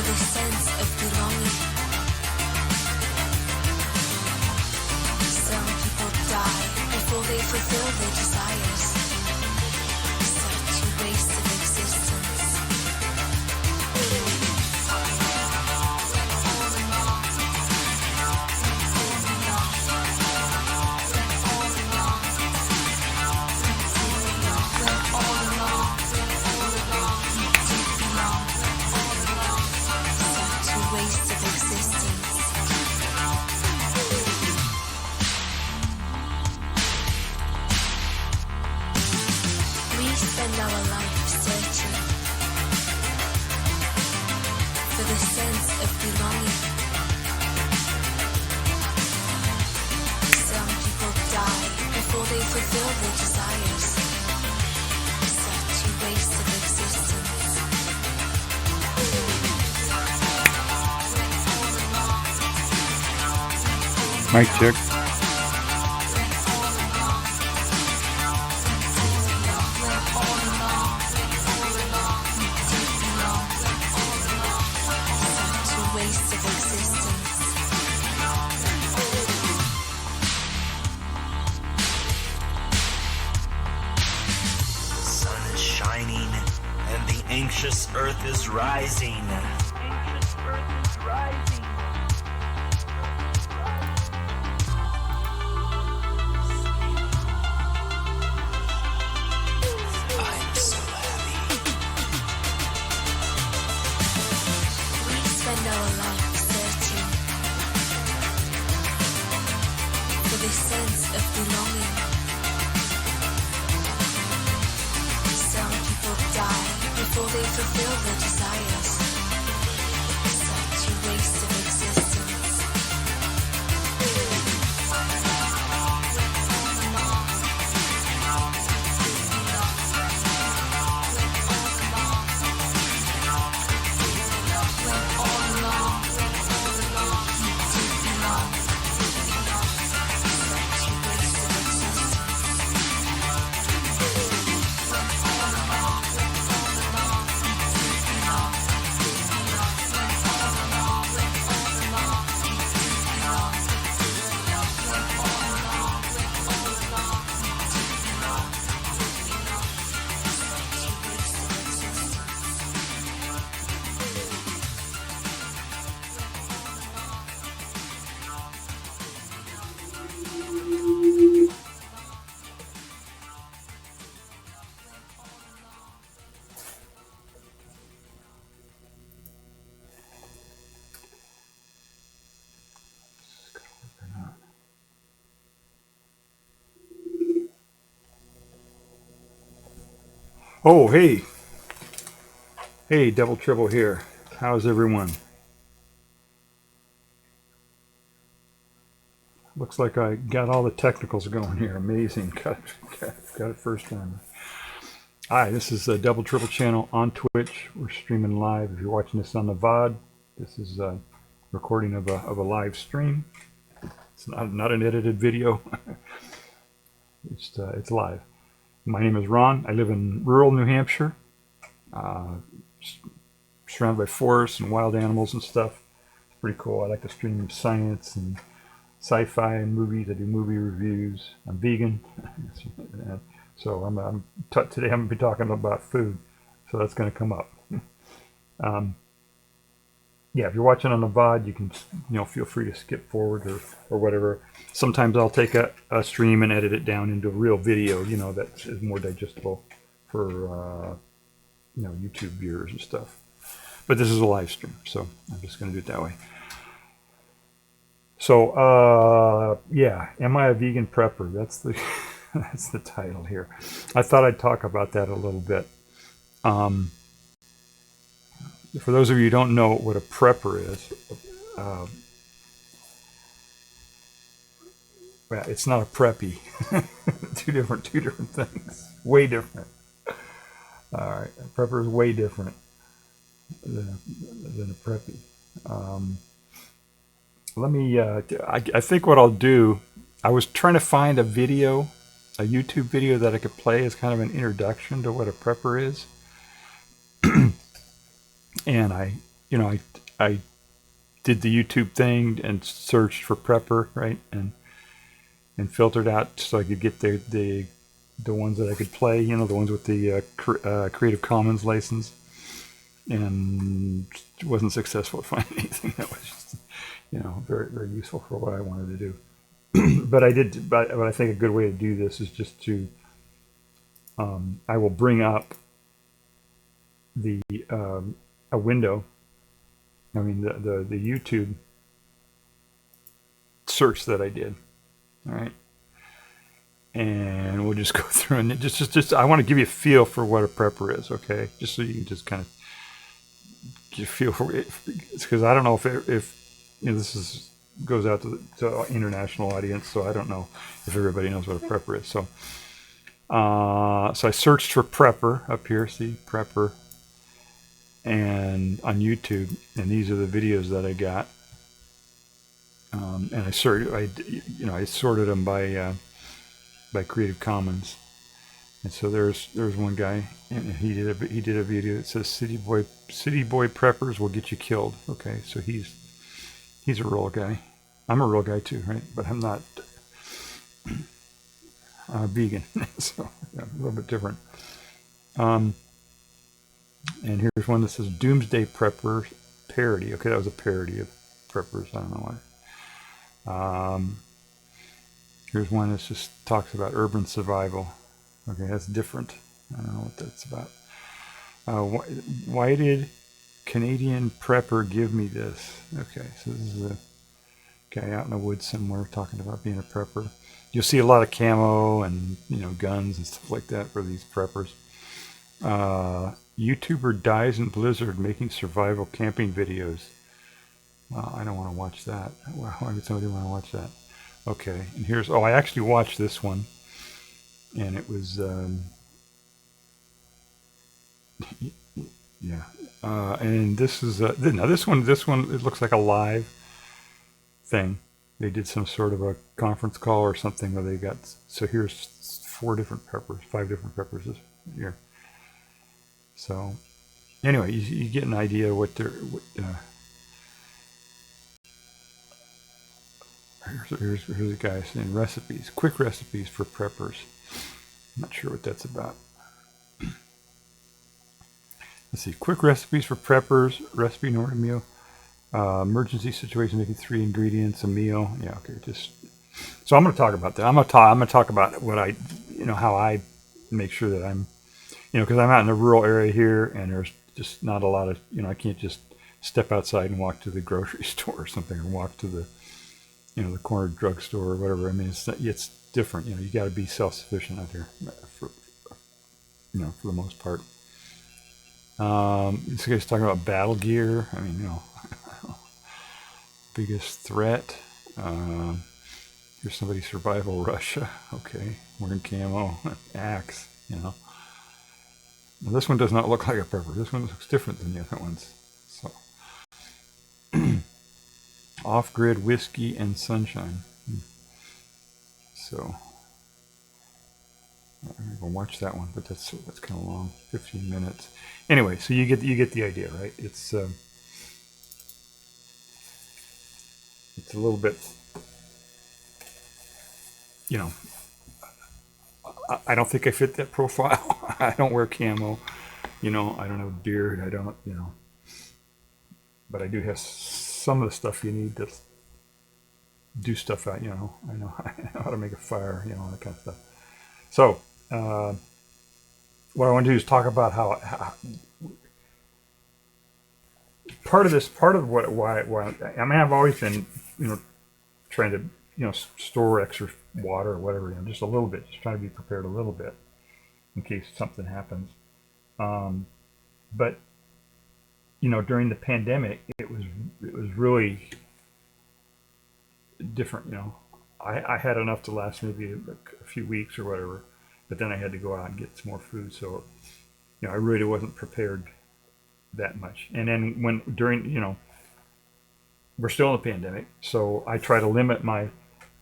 for the sense of belonging. Some people die before they fulfill their desires. Such a waste of existence. Spend our life searching for the sense of belonging. Some people die before they fulfill their desires. Such a waste of existence. Mic check. Anxious earth is rising. Anxious earth is rising. I'm so happy. We spend our life searching for the sense of belonging. Some people die before they fulfill their desires. Such a waste of existence. Oh, hey. Hey, Double Triple here. How's everyone? Looks like I got all the technicals going here. Amazing. Got it first time. Hi, this is the Double Triple channel on Twitch. We're streaming live. If you're watching this on the VOD, this is a recording of a live stream. It's not an edited video. It's live. My name is Ron. I live in rural New Hampshire, surrounded by forests and wild animals and stuff. It's pretty cool. I like to stream science and sci-fi and movies. I do movie reviews. I'm vegan, so today I'm going to be talking about food, so that's going to come up. Yeah, if you're watching on the VOD, you can feel free to skip forward or whatever. Sometimes I'll take a stream and edit it down into a real video, that is more digestible for YouTube viewers and stuff. But this is a live stream, so I'm just going to do it that way. So yeah, am I a vegan prepper? That's the that's the title here. I thought I'd talk about that a little bit. For those of you who don't know what a prepper is, well, it's not a preppy. two different things. Way different. All right, a prepper is way different than a preppy. Let me. I think what I'll do. I was trying to find a YouTube video that I could play as kind of an introduction to what a prepper is. And I you know, I did the YouTube thing and searched for prepper, right, and filtered out so I could get the ones that I could play, you know, the ones with the Creative Commons license, and wasn't successful at finding anything that was just, you know, very, very useful for what I wanted to do. But I think a good way to do this is just to, I will bring up the a window. I mean the YouTube search that I did. All right. And we'll just go through and just I want to give you a feel for what a prepper is, okay? Just so you can just kind of get a feel for it, because I don't know if you know, this goes out to international audience, so I don't know if everybody knows what a prepper is. So so I searched for prepper up here, see prepper, and on YouTube, and these are the videos that I got. And I sorted them by Creative Commons, and so there's one guy, and he did a video that says city boy preppers will get you killed. Okay, so he's a real guy. I'm a real guy too, right? But I'm not vegan, so yeah, a little bit different. And here's one that says Doomsday Prepper parody. Okay, that was a parody of preppers. I don't know why. Here's one that just talks about urban survival. Okay, that's different. I don't know what that's about. Why did Canadian prepper give me this? Okay, so this is a guy out in the woods somewhere talking about being a prepper. You'll see a lot of camo and, you know, guns and stuff like that for these preppers. YouTuber dies in blizzard making survival camping videos. Well, I don't want to watch that. Why would somebody want to watch that? Okay, and here's, I actually watched this one, and it was, yeah, and this is, now this one, it looks like a live thing. They did some sort of a conference call or something where they got, so here's 5 different peppers this year. So, anyway, you get an idea what they're, here's a guy saying recipes, quick recipes for preppers. I'm not sure what that's about. Let's see, quick recipes for preppers, recipe in order meal, emergency situation, making 3 ingredients, a meal. Yeah, okay, so I'm going to talk about that. I'm going to talk about what I, you know, how I make sure that I'm, you know, because I'm out in a rural area here, and there's just not a lot of, you know, I can't just step outside and walk to the grocery store or something, or walk to the, you know, the corner drugstore or whatever. I mean, it's different. You know, you got to be self-sufficient out here, you know, for the most part. This guy's talking about battle gear. I mean, you know, biggest threat. Here's somebody survival Russia. Okay, wearing camo, axe. You know, now, this one does not look like a prepper. This one looks different than the other ones. So. Off-grid whiskey and sunshine. So I'm gonna watch that one, but that's kind of long, 15 minutes. Anyway, so you get the idea, right? It's a little bit, you know, I don't think I fit that profile. I don't wear camo, you know, I don't have a beard, I don't, you know, but I do have some of the stuff you need to do stuff out, you know. I know how to make a fire, you know, all that kind of stuff. So, what I want to do is talk about how part of why I mean, I've always been, you know, trying to, you know, store extra water or whatever, you know, just a little bit, just trying to be prepared a little bit in case something happens. But you know, during the pandemic, it was really different. You know, I had enough to last maybe a few weeks or whatever, but then I had to go out and get some more food. So, you know, I really wasn't prepared that much. And then during, you know, we're still in the pandemic, so I try to limit my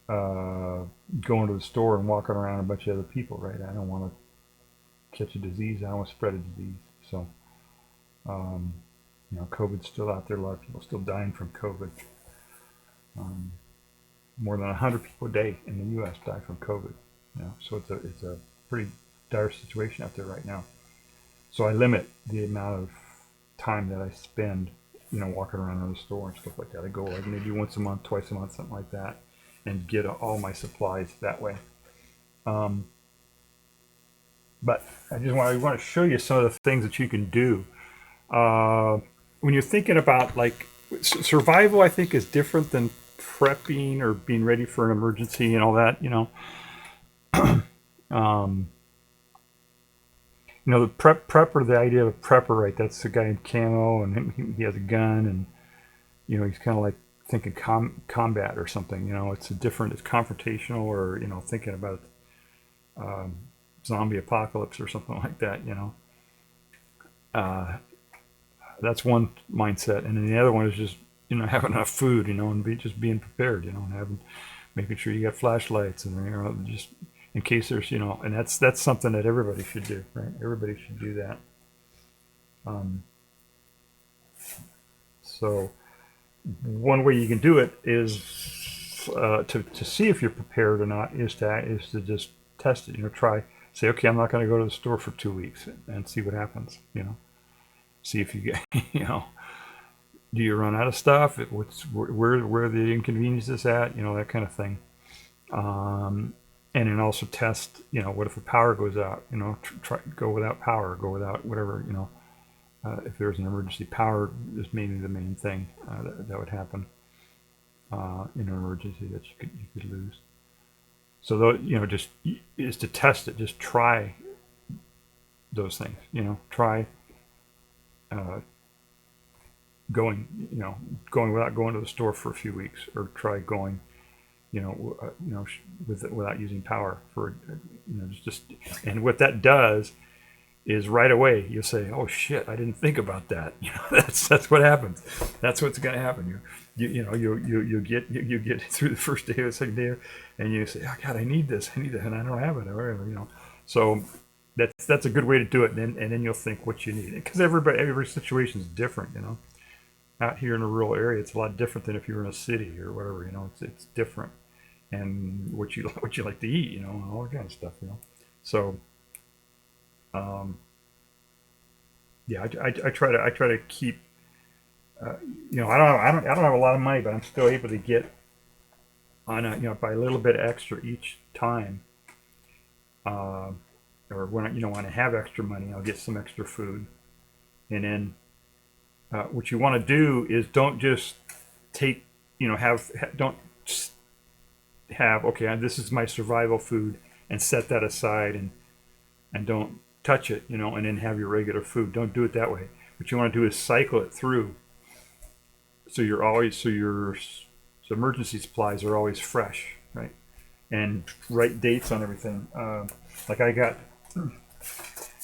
going to the store and walking around a bunch of other people. Right? I don't want to catch a disease. I don't want to spread a disease. So. COVID's still out there. A lot of people still dying from COVID. More than 100 people a day in the U.S. die from COVID. So it's a pretty dire situation out there right now. So I limit the amount of time that I spend, walking around in the store and stuff like that. I go like maybe once a month, twice a month, something like that, and get all my supplies that way. But I want to show you some of the things that you can do. When you're thinking about like survival, I think is different than prepping or being ready for an emergency and all that, the prepper, the idea of a prepper, right? That's the guy in camo and he has a gun and, he's kind of like thinking combat or something, it's it's confrontational or, thinking about zombie apocalypse or something like that, that's one mindset. And then the other one is just, having enough food, and being prepared, and making sure you got flashlights and, just in case there's, and that's something that everybody should do, right? Everybody should do that. So one way you can do it is to see if you're prepared or not is to just test it, say, okay, I'm not going to go to the store for 2 weeks and see what happens, see if you get, do you run out of stuff? Where the inconvenience is at, that kind of thing. And then also test, what if the power goes out, try go without power, go without whatever, if there's an emergency, power is maybe the main thing that would happen in an emergency that you could lose. So, just is to test it, just try those things, try going without going to the store for a few weeks, or try going, without using power for, just, and what that does is right away you'll say, oh shit, I didn't think about that. That's what happens. That's what's going to happen. You get through the first day or the second day, and you say, oh God, I need this, and I don't have it, or whatever, So that's a good way to do it, and then you'll think what you need, because every situation is different, Out here in a rural area, it's a lot different than if you're in a city or whatever, it's different, and what you like to eat, and all that kind of stuff, So, yeah, I try to keep, I don't have a lot of money, but I'm still able to get on by a little bit extra each time, or when I have extra money, I'll get some extra food, and then. What you want to do is don't just take, don't have, okay, this is my survival food and set that aside and don't touch it, and then have your regular food. Don't do it that way. What you want to do is cycle it through. So your emergency supplies are always fresh, right? And right dates on everything. Like I got,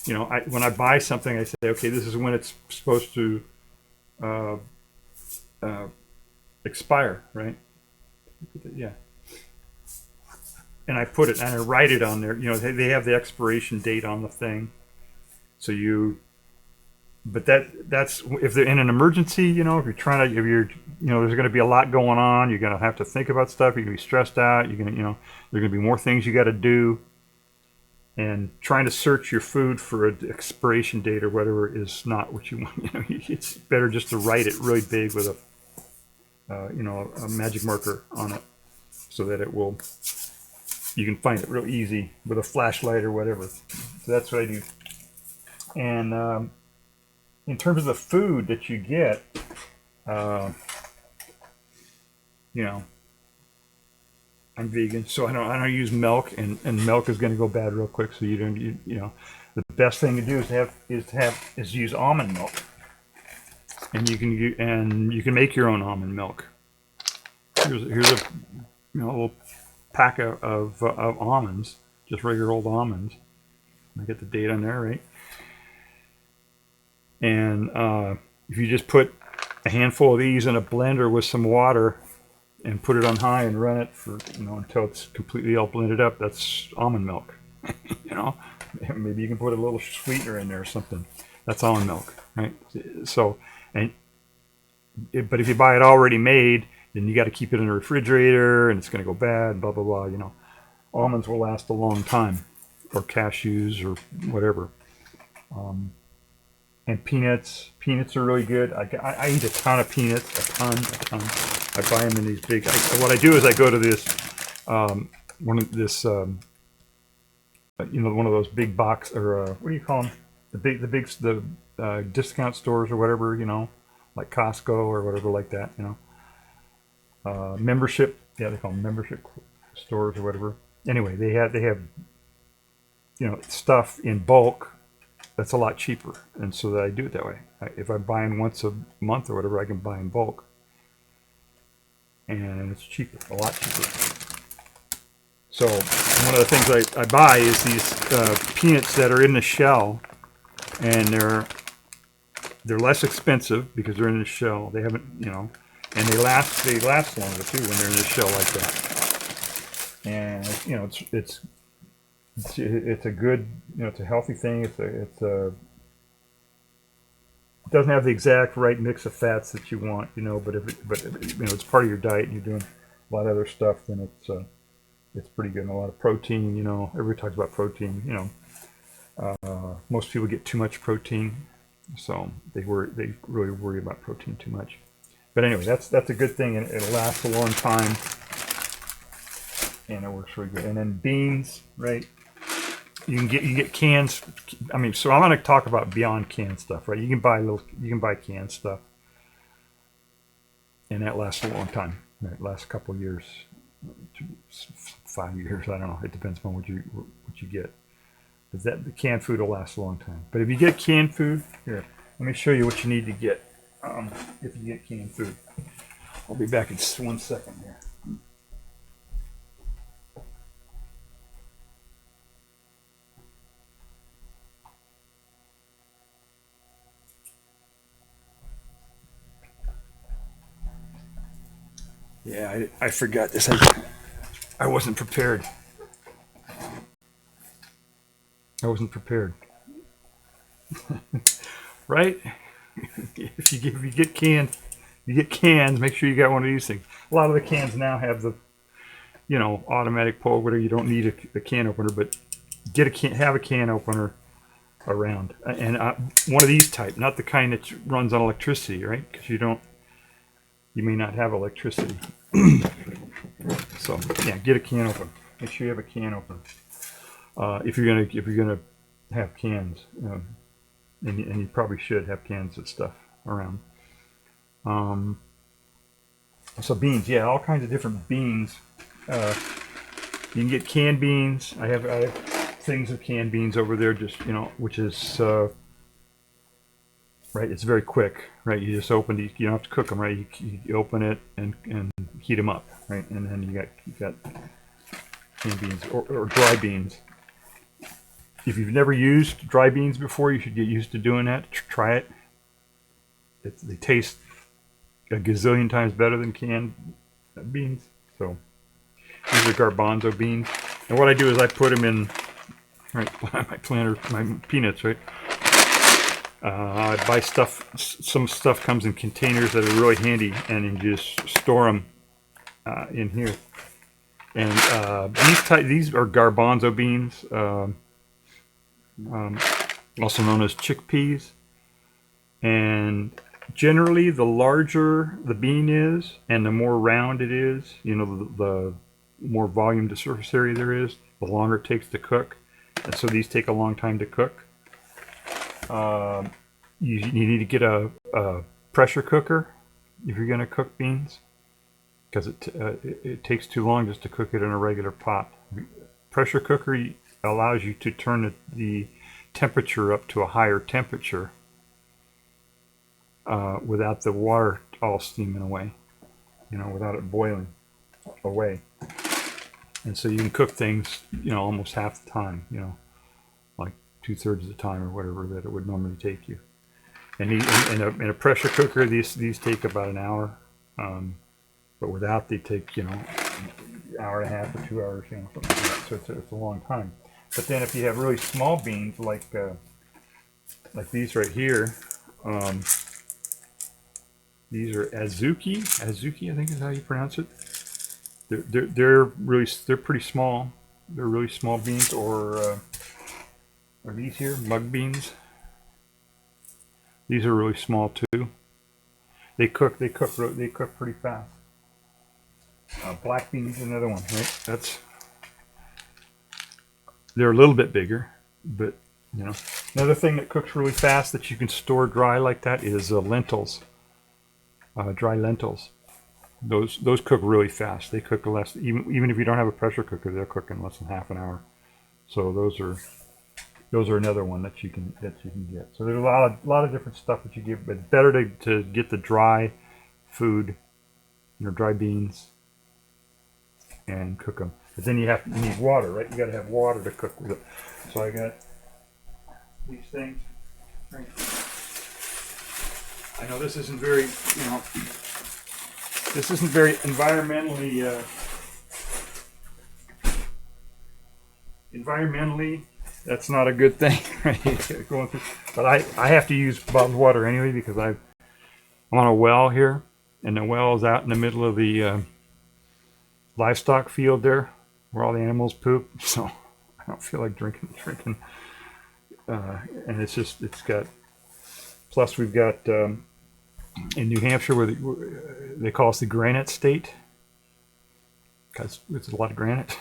when I buy something, I say, okay, this is when it's supposed to expire, right? Yeah. And I put it, and I write it on there. They have the expiration date on the thing. So but that's if they're in an emergency, if you're trying to, there's going to be a lot going on. You're going to have to think about stuff. You're going to be stressed out. You're going to, there's going to be more things you got to do. And trying to search your food for an expiration date or whatever is not what you want. It's better just to write it really big with a magic marker on it, so that you can find it real easy with a flashlight or whatever. So that's what I do. And in terms of the food that you get, I'm vegan, so I don't use milk, and milk is going to go bad real quick. So the best thing to do is use almond milk, and you can make your own almond milk. Here's a little pack of almonds, just regular old almonds. I get the date on there, right? And if you just put a handful of these in a blender with some water and put it on high and run it for until it's completely all blended up, that's almond milk. Maybe you can put a little sweetener in there or something. That's almond milk, right? So, but if you buy it already made, then you got to keep it in the refrigerator, and it's going to go bad. Blah blah blah. You know, almonds will last a long time, or cashews, or whatever. And peanuts are really good. I eat a ton of peanuts, a ton. I buy them in these big. What I do is I go to this one of those big box, or what do you call them? The discount stores or whatever, like Costco or whatever like that, membership. Yeah, they call them membership stores or whatever. Anyway, they have stuff in bulk that's a lot cheaper, and so that I do it that way. If I'm buying once a month or whatever, I can buy in bulk, and it's cheaper, a lot cheaper. So one of the things I buy is these peanuts that are in the shell, and they're less expensive because they're in the shell. They haven't, and they last longer too when they're in the shell like that. And it's a good, it's a healthy thing. It doesn't have the exact right mix of fats that you want, but if it's part of your diet and you're doing a lot of other stuff, then it's pretty good. And a lot of protein, everybody talks about protein, most people get too much protein, so they really worry about protein too much. But anyway, that's a good thing, and it'll last a long time, and it works really good. And then beans, right? You get cans. So I'm going to talk about beyond canned stuff, right? You can buy canned stuff, and that lasts a long time. Right? It lasts a couple of years, 5 years. I don't know. It depends on what you get. But the canned food will last a long time. But if you get canned food, here, let me show you what you need to get. If you get canned food, I'll be back in 1 second here. Yeah, I forgot this. I wasn't prepared. Right? If you get cans, make sure you got one of these things. A lot of the cans now have the, automatic pull, whatever. You don't need a can opener, but have a can opener around, and one of these type, not the kind that runs on electricity, right? Because you may not have electricity. So yeah, get a can opener. Make sure you have a can opener. If you're gonna have cans, and you probably should have cans of stuff around. So beans, yeah, all kinds of different beans. You can get canned beans. I have things of canned beans over there, just which is right. It's very quick, right? You just open these. You don't have to cook them, right? You open it and heat them up, right? And then you got canned beans or dry beans. If you've never used dry beans before, you should get used to doing that. Try it. They taste a gazillion times better than canned beans. So these are garbanzo beans. And what I do is I put them in, right, my peanuts, right? I buy stuff. Some stuff comes in containers that are really handy, and you just store them in here. And these are garbanzo beans. Also known as chickpeas, and generally the larger the bean is and the more round it is, the more volume to surface area there is, the longer it takes to cook. And so these take a long time to cook. You need to get a pressure cooker if you're going to cook beans, because it takes too long just to cook it in a regular pot. Pressure cooker allows you to turn the temperature up to a higher temperature without the water all steaming away, without it boiling away. And so you can cook things, almost half the time, like 2/3 of the time or whatever that it would normally take you. And in a pressure cooker, these take about an hour, but without they take, an hour and a half or 2 hours, something like that. So it's a long time. But then if you have really small beans, like like these right here. These are azuki. Azuki, I think is how you pronounce it. They're pretty small. They're really small beans. Or are these here mug beans? These are really small too. They cook pretty fast. Black beans, another one, right? They're a little bit bigger, but you know. Another thing that cooks really fast that you can store dry like that is lentils. Dry lentils. Those cook really fast. They cook less, even if you don't have a pressure cooker, they'll cook in less than half an hour. So those are another one that you can get. So there's a lot of different stuff that you get, but better to get the dry food, dry beans, and cook them. But then you need water, right? You got to have water to cook with it. So I got these things. Right. I know this isn't very, this isn't very environmentally, that's not a good thing, right? Going through, but I have to use bottled water anyway because I'm on a well here, and the well is out in the middle of the livestock field there, where all the animals poop. So I don't feel like drinking. And it's got. Plus, we've got in New Hampshire where they call us the granite state because it's a lot of granite.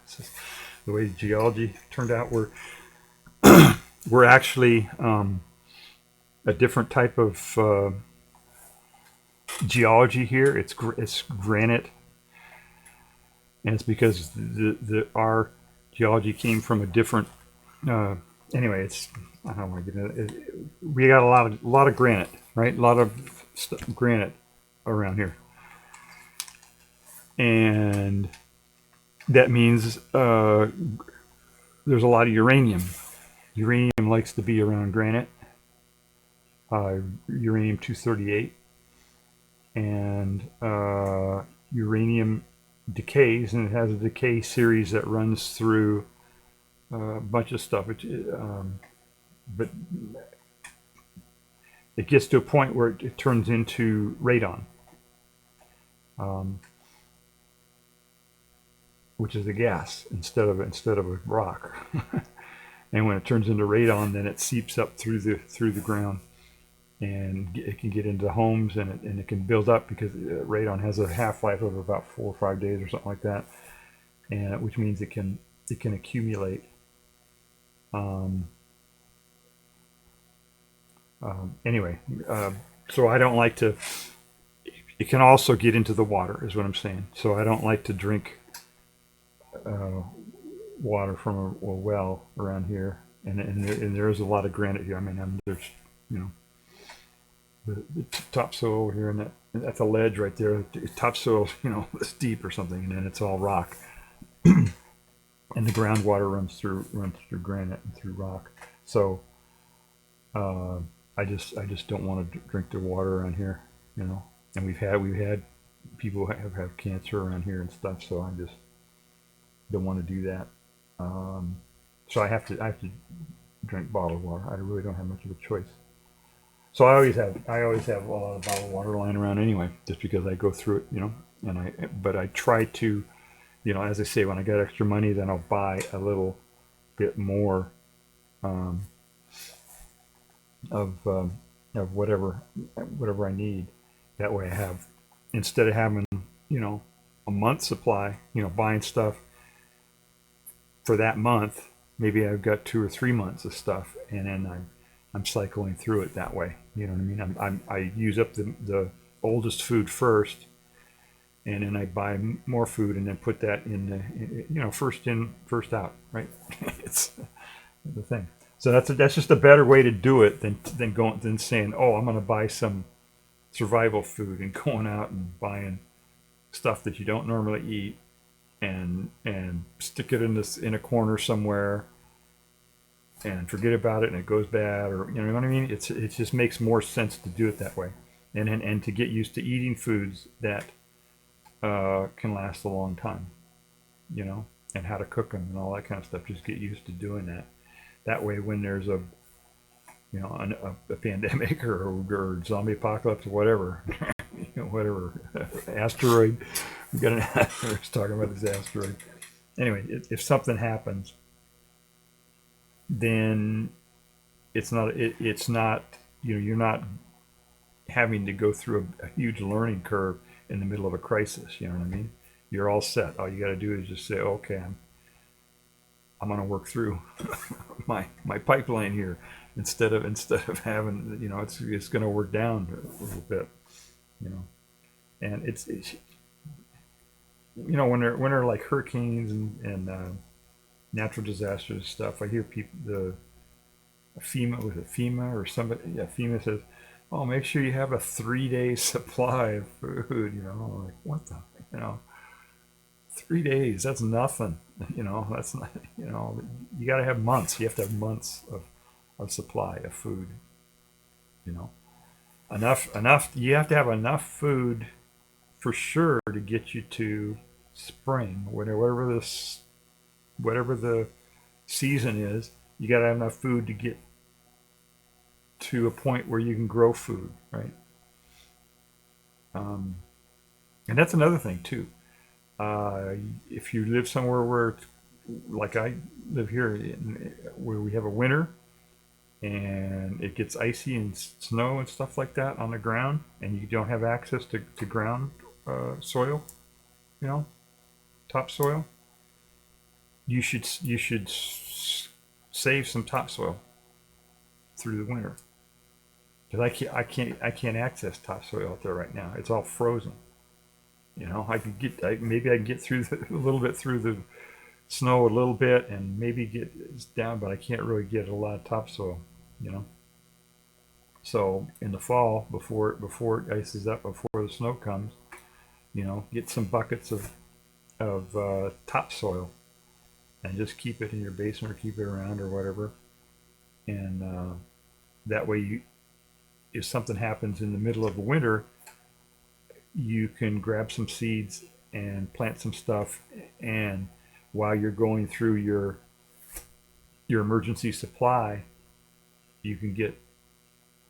It's just the way geology turned out. We're actually a different type of geology here. It's granite, and it's because our geology came from a different. Anyway, I don't want to get into it. We got a lot of granite, right? A lot of granite around here, and that means there's a lot of uranium. Uranium likes to be around granite. Uranium-238, and uranium decays, and it has a decay series that runs through a bunch of stuff. But it gets to a point where it turns into radon, which is a gas instead of a rock. And when it turns into radon, then it seeps up through the ground, and it can get into homes, and it can build up because radon has a half-life of about 4 or 5 days or something like that, and which means it can accumulate. Anyway, so I don't like to. It can also get into the water, is what I'm saying. So I don't like to drink water from a well around here, and there is a lot of granite here. I mean, there's the topsoil over here, and that's a ledge right there. The topsoil, it's deep or something, and then it's all rock, and the groundwater runs through granite and through rock. So I just don't want to drink the water around here, And we've had people have cancer around here and stuff, so I just don't want to do that. So I have to drink bottled water. I really don't have much of a choice. So I always have a lot of bottled water lying around anyway, just because I go through it, but I try to, as I say, when I got extra money, then I'll buy a little bit more of whatever I need. That way I have, instead of having, a month supply, buying stuff for that month, maybe I've got 2 or 3 months of stuff, and then I'm cycling through it that way. You know what I mean? I use up the oldest food first, and then I buy more food, and then put that in the, first in, first out, right? It's the thing. So that's just a better way to do it than saying, oh, I'm going to buy some survival food and going out and buying stuff that you don't normally eat and stick it in a corner somewhere and forget about it, and it goes bad, or you know what I mean. It just makes more sense to do it that way, and to get used to eating foods that can last a long time, and how to cook them and all that kind of stuff. Just get used to doing that. That way, when there's a a pandemic or zombie apocalypse or whatever, whatever, asteroid. We got I was talking about this asteroid. Anyway, if something happens, then it's not you're not having to go through a huge learning curve in the middle of a crisis. You know what I mean? You're all set. All you got to do is just say, okay, I'm going to work through my pipeline here instead of having it's going to work down a little bit, and it's when there are like hurricanes and natural disasters and stuff. I hear people FEMA or somebody, FEMA says, oh, make sure you have a 3-day supply of food. Like what the 3 days, that's nothing. That's not, you got to have months. You have to have months of supply of food. Enough. You have to have enough food for sure to get you to spring, whatever the season is. You got to have enough food to get to a point where you can grow food, right? And that's another thing too. If you live somewhere where, like I live here, where we have a winter and it gets icy and snow and stuff like that on the ground, and you don't have access to ground soil, topsoil, you should save some topsoil through the winter, because I can't access topsoil out there right now. It's all frozen. I could maybe I can get through a little bit through the snow a little bit and maybe get down, but I can't really get a lot of topsoil. So in the fall, before it ices up, before the snow comes, get some buckets of topsoil and just keep it in your basement or keep it around or whatever, and that way if something happens in the middle of the winter, you can grab some seeds and plant some stuff, and while you're going through your emergency supply, you can get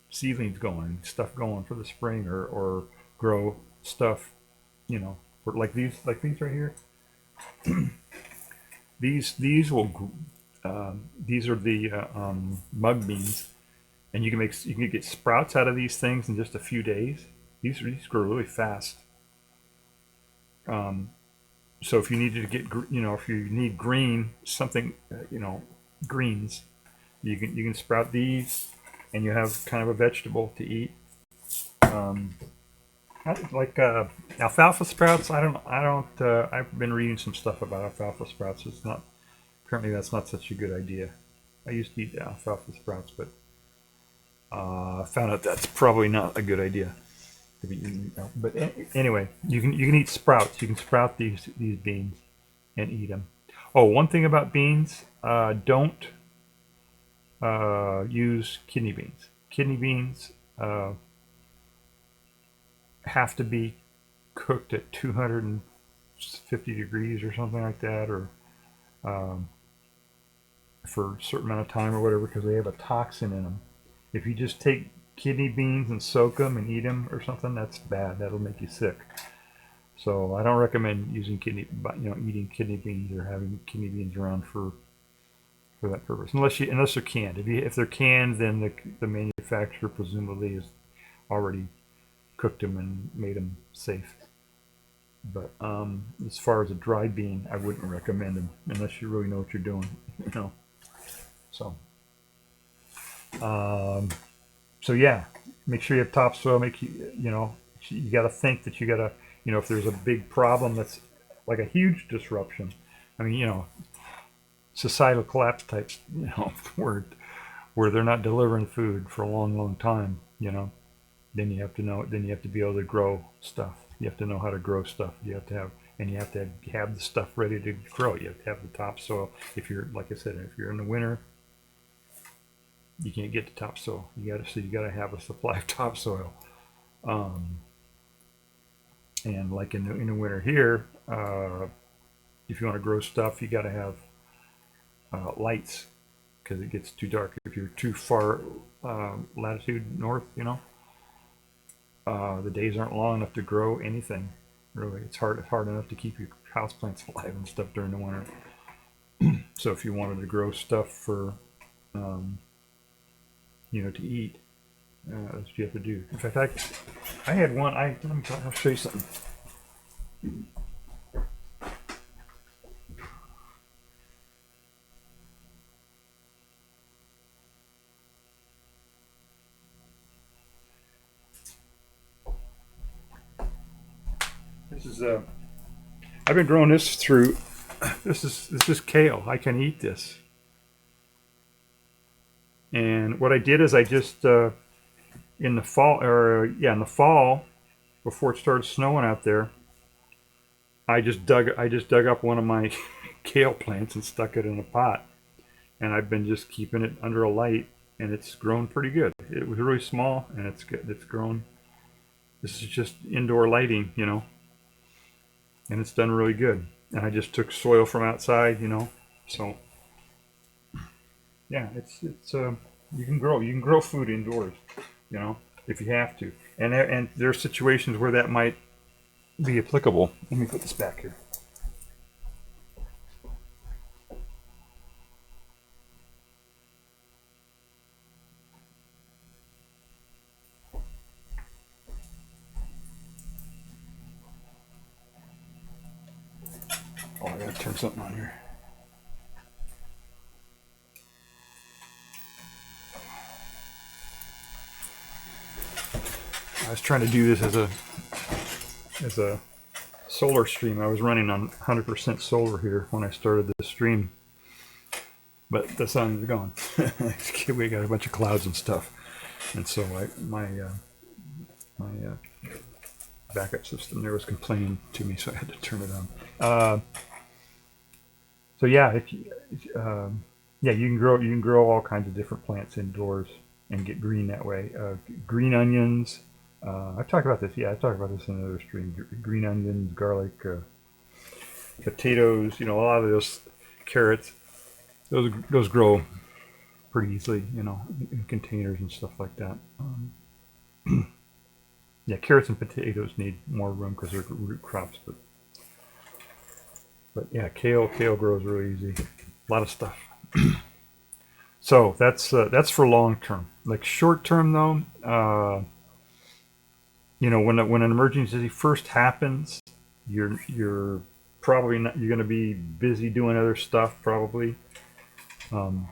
seedlings going, stuff going for the spring, or grow stuff, for like these right here. These will these are the mug beans, and you can get sprouts out of these things in just a few days. These grow really fast. So if you needed to get, if you need greens, you can sprout these, and you have kind of a vegetable to eat. Like alfalfa sprouts. I've been reading some stuff about alfalfa sprouts. Apparently that's not such a good idea. I used to eat alfalfa sprouts, but found out that's probably not a good idea. But anyway, you can eat sprouts. You can sprout these beans and eat them. Oh, one thing about beans: don't use kidney beans. Kidney beans have to be cooked at 250 degrees or something like that, or for a certain amount of time or whatever, because they have a toxin in them. If you just take kidney beans and soak them and eat them or something, that's bad. That'll make you sick. So I don't recommend using eating kidney beans or having kidney beans around for that purpose, unless they're canned. If they're canned, then the manufacturer presumably has already cooked them and made them safe. But as far as a dry bean, I wouldn't recommend them unless you really know what you're doing. So. So yeah, make sure you have topsoil. You got to think that you got to, if there's a big problem that's like a huge disruption. I mean, societal collapse types, where they're not delivering food for a long, long time, then you have to know. Then you have to be able to grow stuff. You have to know how to grow stuff. You have to have the stuff ready to grow. You have to have the topsoil. If you're, like I said, if you're in the winter, you can't get to topsoil. You got to have a supply of topsoil. And like in the winter here, if you want to grow stuff, you got to have lights, because it gets too dark. If you're too far latitude north, you know, the days aren't long enough to grow anything. Really, it's hard enough to keep your houseplants alive and stuff during the winter. So if you wanted to grow stuff for, you know, to eat, that's what you have to do. In fact, I had one. I'll show you something. This is I've been growing this through. This is kale. I can eat this. And what I did is I just in the fall, before it started snowing out there, I just dug up one of my kale plants and stuck it in a pot, and I've been just keeping it under a light, and it's grown pretty good. It was really small, and it's good. It's grown. This is just indoor lighting, you know, and it's done really good. And I just took soil from outside, you know, so yeah, it's you can grow food indoors, you know, if you have to. And there are situations where that might be applicable. Let me put this back here. Oh, I gotta turn something on here. I was trying to do this as a solar stream. I was running on 100% solar here when I started the stream, but the sun is gone. We got a bunch of clouds and stuff, and so my backup system there was complaining to me, so I had to turn it on. So yeah, you can grow all kinds of different plants indoors and get green that way. Green onions. I've talked about this. Yeah, I've talked about this in another stream. Green onions, garlic, potatoes. You know, a lot of those carrots. Those grow pretty easily. You know, in containers and stuff like that. Yeah, carrots and potatoes need more room because they're root crops. But yeah, kale grows really easy. A lot of stuff. So that's for long term. Like short term though. You know, when an emergency first happens, you're probably not. You're going to be busy doing other stuff, probably, trying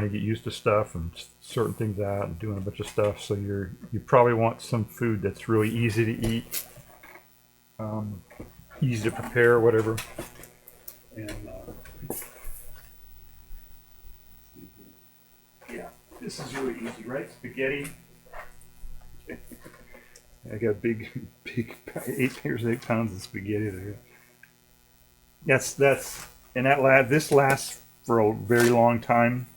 to get used to stuff and sorting things out and doing a bunch of stuff. So you probably want some food that's really easy to eat, easy to prepare, whatever. And yeah, this is really easy, right? Spaghetti. I got big 8 pounds of spaghetti there. This lasts for a very long time.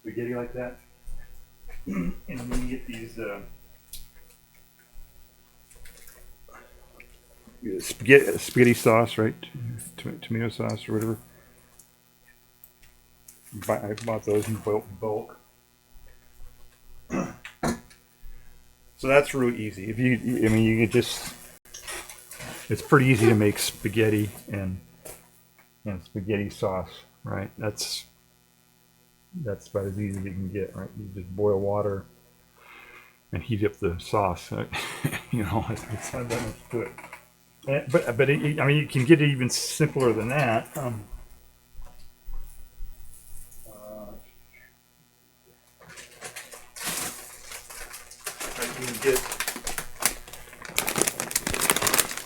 Spaghetti like that, and then you get these spaghetti sauce, right? Tomato sauce or whatever. I bought those in bulk. So that's really easy. You could just, it's pretty easy to make spaghetti and spaghetti sauce, right? That's about as easy as you can get, right? You just boil water and heat up the sauce. You know, it's not that much to it. But you can get it even simpler than that.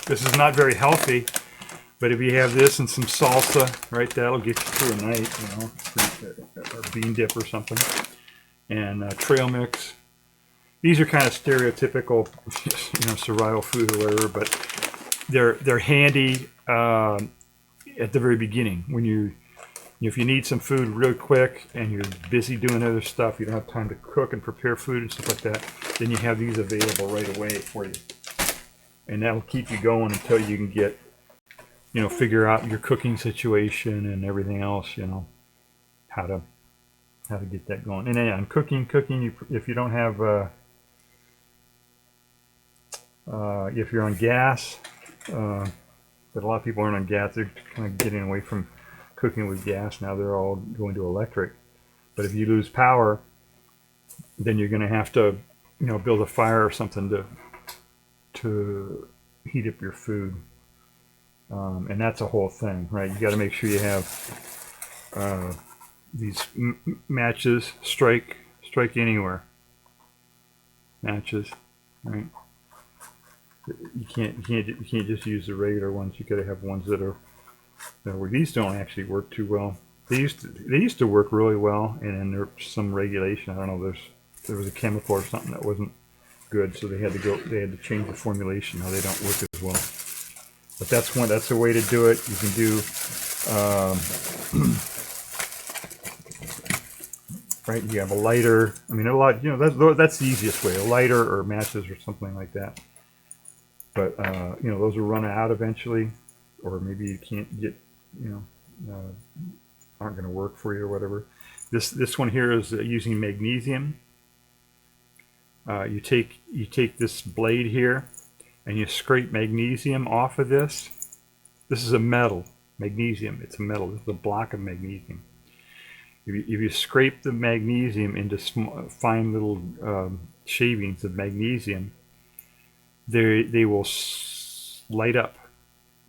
This is not very healthy, but if you have this and some salsa, right, that'll get you through a night, you know, or bean dip or something, and trail mix. These are kind of stereotypical, you know, survival food or whatever, but they're handy at the very beginning when if you need some food real quick and you're busy doing other stuff, you don't have time to cook and prepare food and stuff like that, then you have these available right away for you. And that'll keep you going until you can get, you know, figure out your cooking situation and everything else, you know, how to how to get that going. And then on cooking, if you don't have, if you're on gas, but a lot of people aren't on gas. They're kind of getting away from cooking with gas now. They're all going to electric. But if you lose power, then you're going to have to, build a fire or something to heat up your food. And that's a whole thing, right? You got to make sure you have these matches. Strike anywhere. Matches, right? You can't just use the regular ones. You got to have ones that are where these don't actually work too well. They used to work really well, and then there's some regulation. I don't know. There was a chemical or something that wasn't good, so they had to change the formulation. Now they don't work as well. But that's a way to do it. You can do right. You have a lighter. I mean, a lot. That's the easiest way. A lighter or matches or something like that. But those will run out eventually, or maybe you can't get aren't going to work for you or whatever. This one here is using magnesium. You take this blade here, and you scrape magnesium off of this. This is a metal, magnesium. It's a metal. This is a block of magnesium. If you scrape the magnesium into fine little shavings of magnesium, they will light up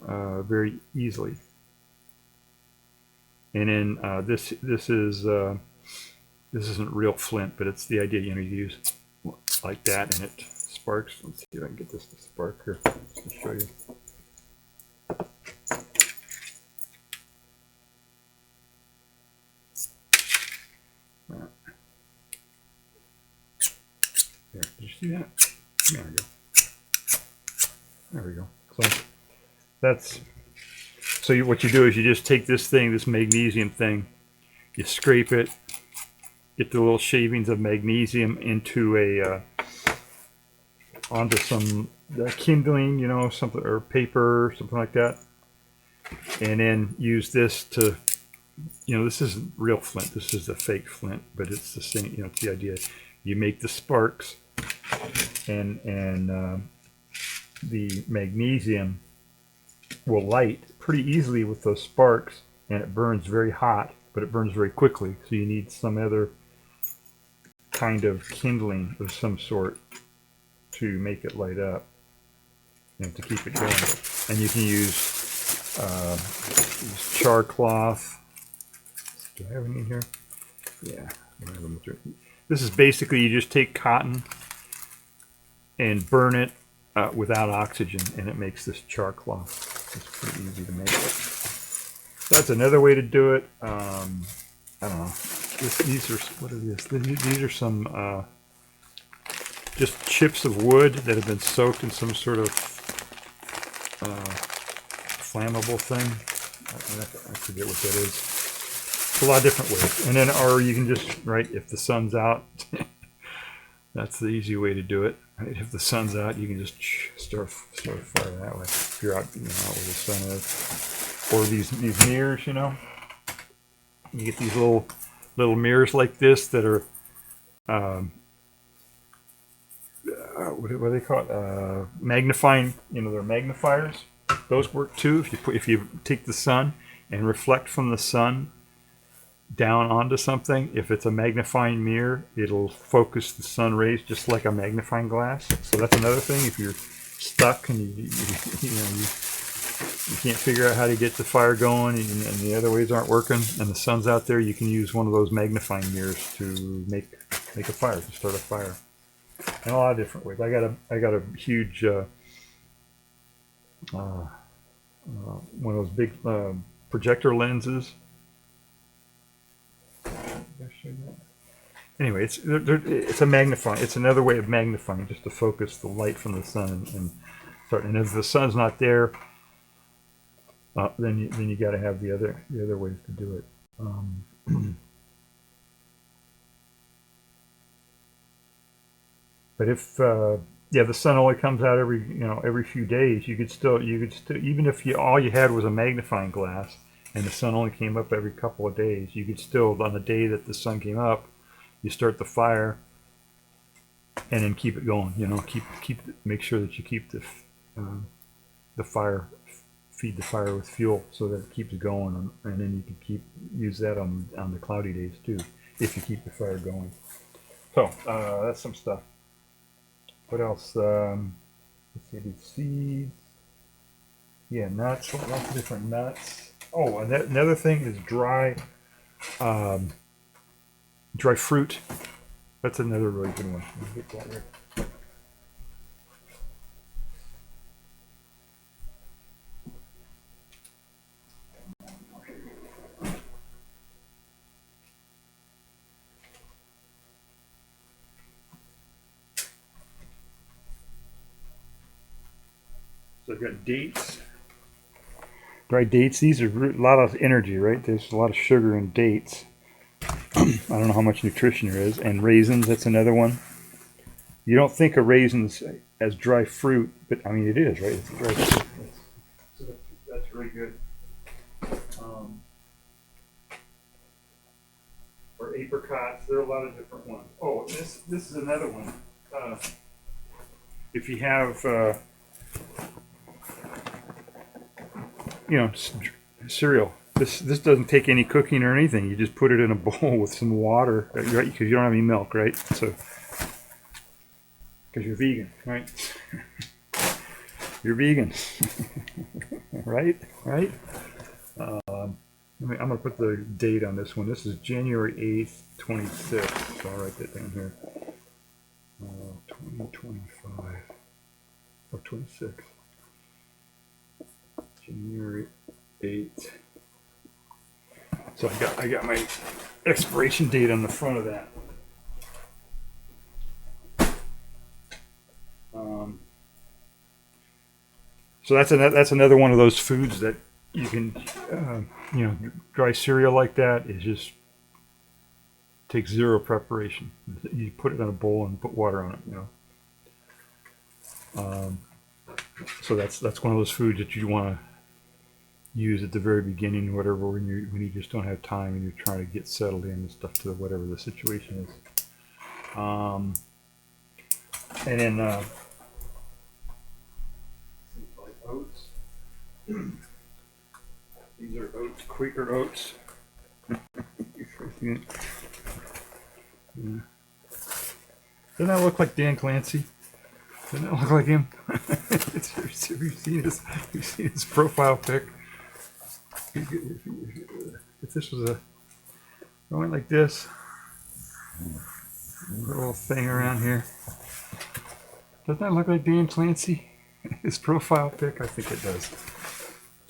very easily. And then this isn't real flint, but it's the idea. You use like that, and it sparks. Let's see if I can get this to spark here. Just to show you. There, did you see that? There we go. There we go. So what you do is you just take this magnesium thing, you scrape it, get the little shavings of magnesium into onto some kindling, something, or paper, something like that, and then use this to, this isn't real flint. This is a fake flint, but it's the same. It's the idea. You make the sparks, and the magnesium will light pretty easily with those sparks, and it burns very hot, but it burns very quickly. So you need some other kind of kindling of some sort to make it light up, to keep it going. And you can use char cloth. Do I have any here? Yeah. This is basically, you just take cotton and burn it without oxygen, and it makes this char cloth. It's pretty easy to make. So that's another way to do it. I don't know. These are, what are these? These are some just chips of wood that have been soaked in some sort of flammable thing. I forget what that is. It's a lot of different ways. And then, or you can just, if the sun's out, that's the easy way to do it. Right? If the sun's out, you can just start a fire that way. If you're out, out where the sun is. Or these mirrors, you get these little mirrors like this that are, what do they call it? Magnifying. They're magnifiers. Those work too. If you take the sun and reflect from the sun down onto something, if it's a magnifying mirror, it'll focus the sun rays just like a magnifying glass. So that's another thing. If you're stuck and you can't figure out how to get the fire going, and the other ways aren't working, and the sun's out there, you can use one of those magnifying mirrors to make a fire, to start a fire. In a lot of different ways. I got a huge one of those big projector lenses. Anyway, it's a magnifying. It's another way of magnifying, just to focus the light from the sun and start. And if the sun's not there, then you got to have the other ways to do it. But if the sun only comes out every few days, you could still even if all you had was a magnifying glass and the sun only came up every couple of days, you could still, on the day that the sun came up, you start the fire and then keep it going. You know, make sure that you keep the fire, feed the fire with fuel so that it keeps going, and then you can use that on the cloudy days too, if you keep the fire going. So that's some stuff. What else? Let's see, these seeds. Yeah, nuts. Lots of different nuts. Oh, and another thing is dry fruit. That's another really good one. Let me get that here. So I've got dates. Dry dates. These are a lot of energy, right? There's a lot of sugar in dates. I don't know how much nutrition there is. And raisins, that's another one. You don't think of raisins as dry fruit, but I mean it is, right? It's dry fruit. So that's really good. Or apricots. There are a lot of different ones. Oh, this is another one. If you have cereal. This doesn't take any cooking or anything. You just put it in a bowl with some water, right? Because you don't have any milk, right? So, because you're vegan, right? You're vegan, right? Right? I'm gonna put the date on this one. This is January 8th, 26. So I'll write that down here. 2025 or 26. January 8th. So I got my expiration date on the front of that. So that's another one of those foods that you can, dry cereal like that is just takes zero preparation. You put it in a bowl and put water on it. So that's one of those foods that you want to use at the very beginning, or whatever, when you just don't have time and you're trying to get settled in and stuff to whatever the situation is. And then like oats. These are oats, Quaker oats. Yeah. Doesn't that look like Dan Clancy? Doesn't that look like him? Have you seen his profile pic? If this was going like this, a little thing around here, doesn't that look like Dan Clancy? His profile pic, I think it does.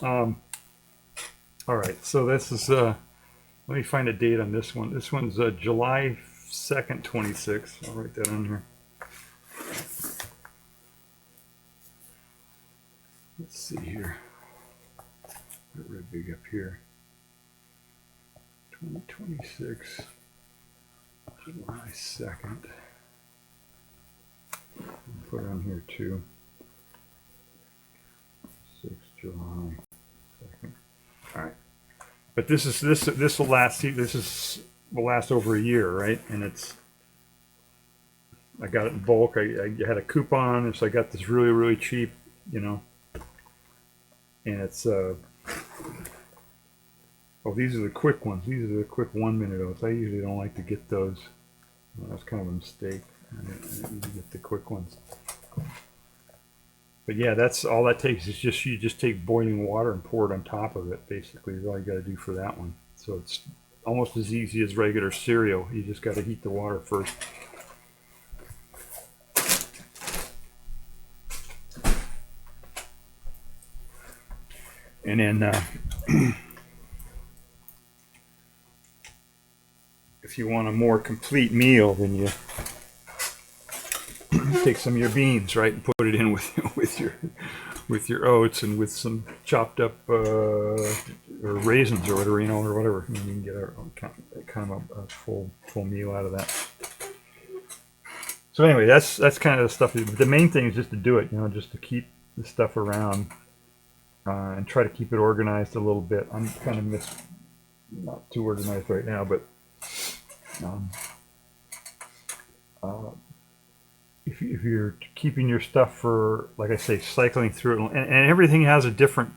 All right, so this is. Let me find a date on this one. This one's July 2nd, 26. I'll write that on here. Let's see here. Put it right big up here. 2026, July 2nd. Put it on here too. 6 July 2nd. All right. But this will last. Will last over a year, right? And I got it in bulk. I had a coupon, and so I got this really, really cheap, and it's these are the quick ones. These are the quick 1 minute oats. I usually don't like to get those. That's kind of a mistake. I didn't get the quick ones. But yeah, that's all that takes is you just take boiling water and pour it on top of it. Basically, is all you got to do for that one. So it's almost as easy as regular cereal. You just got to heat the water first. And then if you want a more complete meal, then you take some of your beans, right, and put it in with your oats and with some chopped up or raisins or whatever, or whatever. And you can get kind of a full meal out of that. So anyway, that's kind of the stuff. The main thing is just to do it, just to keep the stuff around. and try to keep it organized a little bit. I'm kind of not too organized right now, but um, uh, if you're keeping your stuff for, like I say, cycling through it, and everything has a different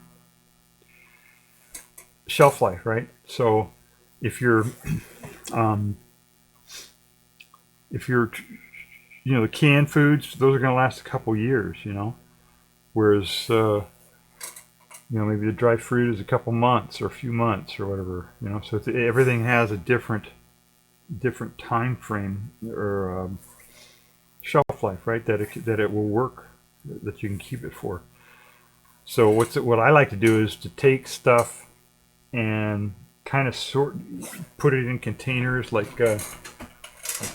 shelf life, right? So if you're um, the canned foods, those are going to last a couple years, whereas maybe the dried fruit is a couple months or a few months or whatever, so everything has a different time frame or shelf life, right? That it will work, that you can keep it for. So what I like to do is to take stuff and kind of put it in containers like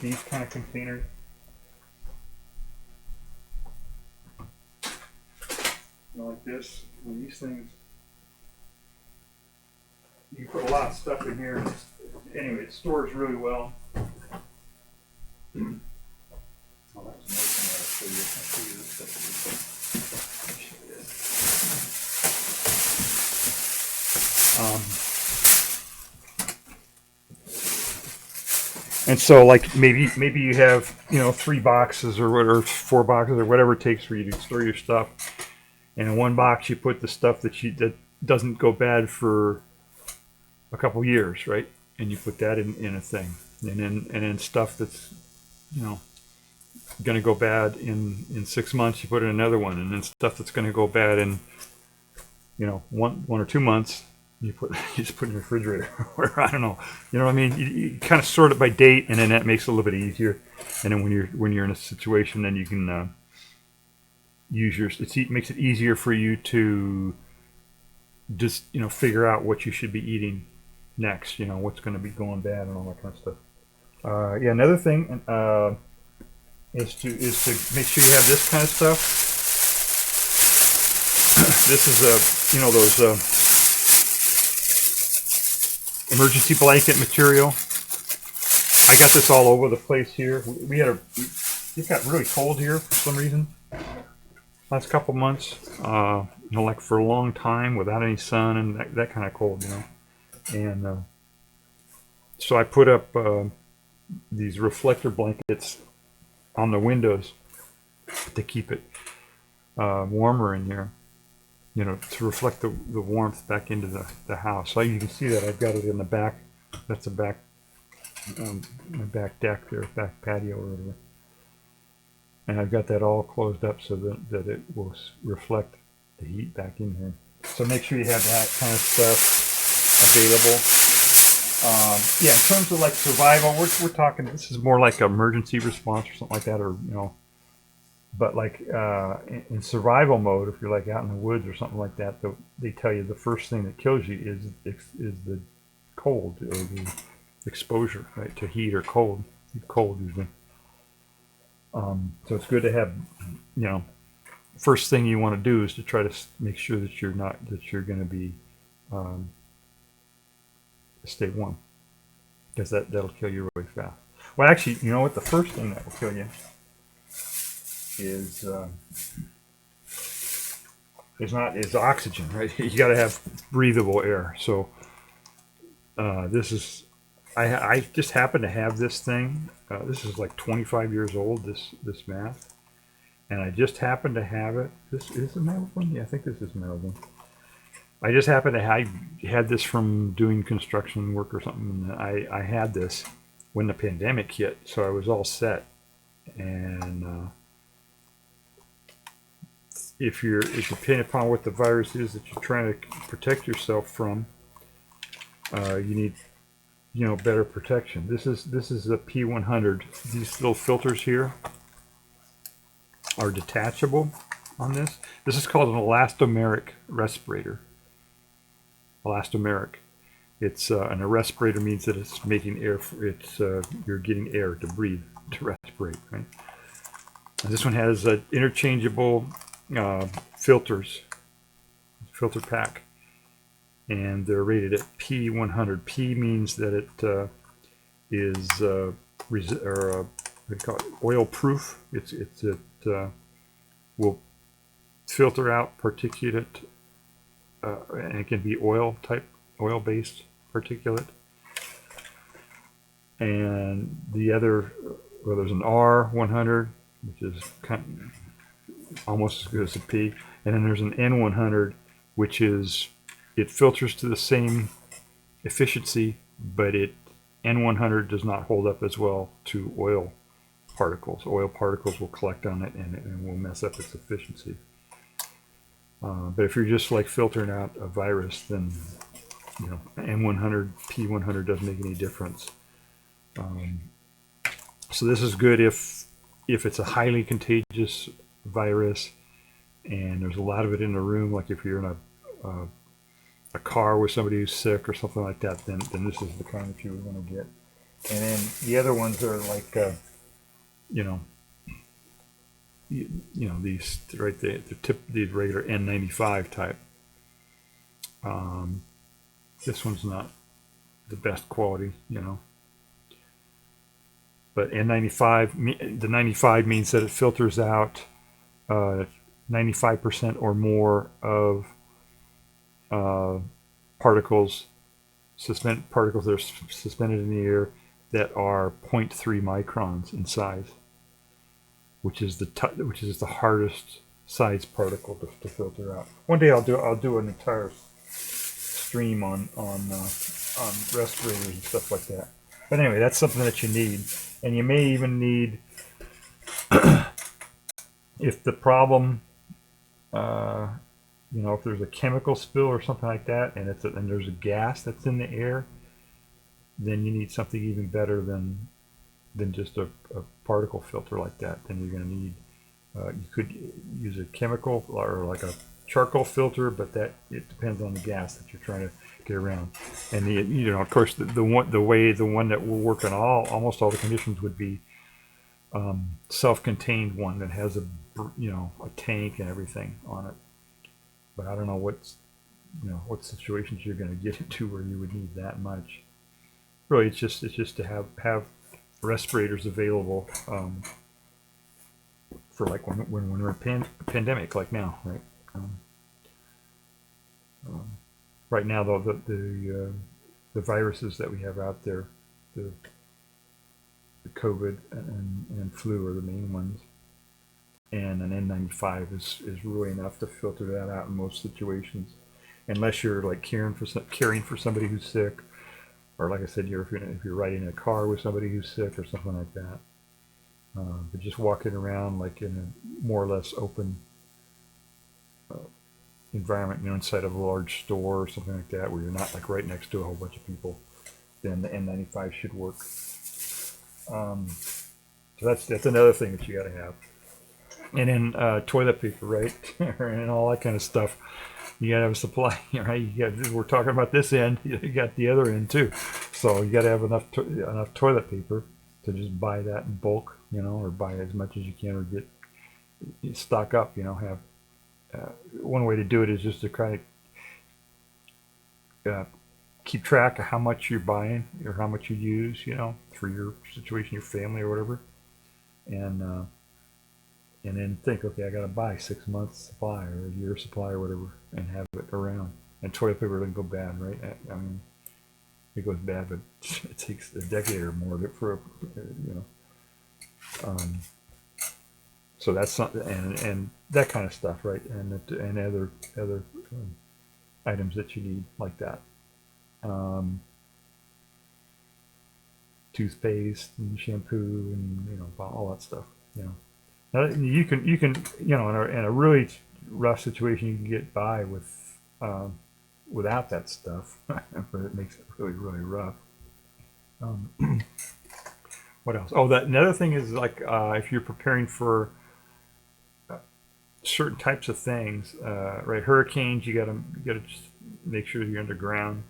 these kind of containers. Like this. And these things, you can put a lot of stuff in here. Anyway, it stores really well. Oh, that's another thing I'll show you. I'll show you this stuff. And so, like maybe you have 3 boxes or whatever, 4 boxes or whatever it takes for you to store your stuff. And in one box you put the stuff that doesn't go bad for a couple years, right? And you put that in a thing, and then stuff that's going to go bad in 6 months, you put in another one, and then stuff that's going to go bad in 1 or 2 months, you just put in the refrigerator. Or I don't know, what I mean? You kind of sort it by date, and then that makes it a little bit easier. And then when you're in a situation, then you can it makes it easier for you to just figure out what you should be eating next. What's going to be going bad and all that kind of stuff. Yeah, another thing is to make sure you have this kind of stuff. This is those emergency blanket material. I got this all over the place here. It got really cold here for some reason. Last couple months, like for a long time without any sun and that kind of cold, and so I put up these reflector blankets on the windows to keep it warmer in here, to reflect the warmth back into the house. So you can see that I've got it in the back. That's the back, my back deck there, back patio or whatever. And I've got that all closed up so that it will reflect the heat back in here. So make sure you have that kind of stuff available. Yeah, in terms of like survival, we're talking, this is more like emergency response or something like that, or but like in survival mode, if you're like out in the woods or something like that, they tell you the first thing that kills you is the cold or the exposure, right, to heat or cold. Cold usually. So it's good to have, first thing you want to do is to try to make sure that you're going to be, stay warm, because that'll kill you really fast. Well, actually, you know what? The first thing that will kill you is oxygen, right? You got to have breathable air. So this is. I just happen to have this thing. This is like 25 years old, this mask. And I just happen to have it. This is a metal one? Yeah, I think this is a metal one. I just happen to have had this from doing construction work or something. And I had this when the pandemic hit, so I was all set. And it depending upon what the virus is that you're trying to protect yourself from, you need better protection. This is a P100. These little filters here are detachable on this. This is called an elastomeric respirator. Elastomeric. It's a respirator means that it's making air. You're getting air to breathe, to respirate, right? And this one has interchangeable filters, filter pack. And they're rated at P100. P means that it is what do you call it? Oil proof. It will filter out particulate and it can be oil-based particulate. And the other, well, there's an R100, which is almost as good as a P, and then there's an N100, which it filters to the same efficiency, but N100 does not hold up as well to oil particles. Oil particles will collect on it and will mess up its efficiency. But if you're just like filtering out a virus, then N100, P100 doesn't make any difference. So this is good if it's a highly contagious virus and there's a lot of it in the room, like if you're in a car with somebody who's sick or something like that, then this is the kind that you would want to get. And then the other ones are like these right there, these regular N95 type. This one's not the best quality, but N95, the 95 means that it filters out 95% or more of particles that are suspended in the air that are 0.3 microns in size, which is the hardest size particle to filter out. One day I'll do an entire stream on respirators and stuff like that. But anyway, that's something that you need, and you may even need if the problem, if there's a chemical spill or something like that, and there's a gas that's in the air, then you need something even better than just a particle filter like that. Then you're going to need you could use a chemical or like a charcoal filter, but it depends on the gas that you're trying to get around. And of course, the one that will work on almost all the conditions would be self-contained one that has a tank and everything on it. But I don't know what situations you're going to get into where you would need that much. Really, it's just to have respirators available for like when we're in pandemic like now, right? Right now, though, the viruses that we have out there, the COVID and flu are the main ones, and an N95 is really enough to filter that out in most situations, unless you're like caring for somebody who's sick, or like I said, if you're riding in a car with somebody who's sick or something like that. But just walking around like in a more or less open environment, inside of a large store or something like that, where you're not like right next to a whole bunch of people, then the N95 should work. So that's another thing that you got to have. And then toilet paper, right, and all that kind of stuff. You got to have a supply, right? We're talking about this end. You got the other end too. So you got to have enough toilet paper to just buy that in bulk, or buy as much as you can, or stock up. Have one way to do it is just to kind of keep track of how much you're buying or how much you use, for your situation, your family, or whatever, and then think, okay, I got to buy 6 months supply or a year supply or whatever, and have it around. And toilet paper doesn't go bad, right? I mean, it goes bad, but it takes a decade or more for so that's something, and that kind of stuff, right? And other items that you need like that. Toothpaste and shampoo and all that stuff. Now, you can in a really rough situation, you can get by with without that stuff, but it makes it really, really rough. What else? Oh, another thing is like if you're preparing for certain types of things, right? Hurricanes, you gotta just make sure you're underground.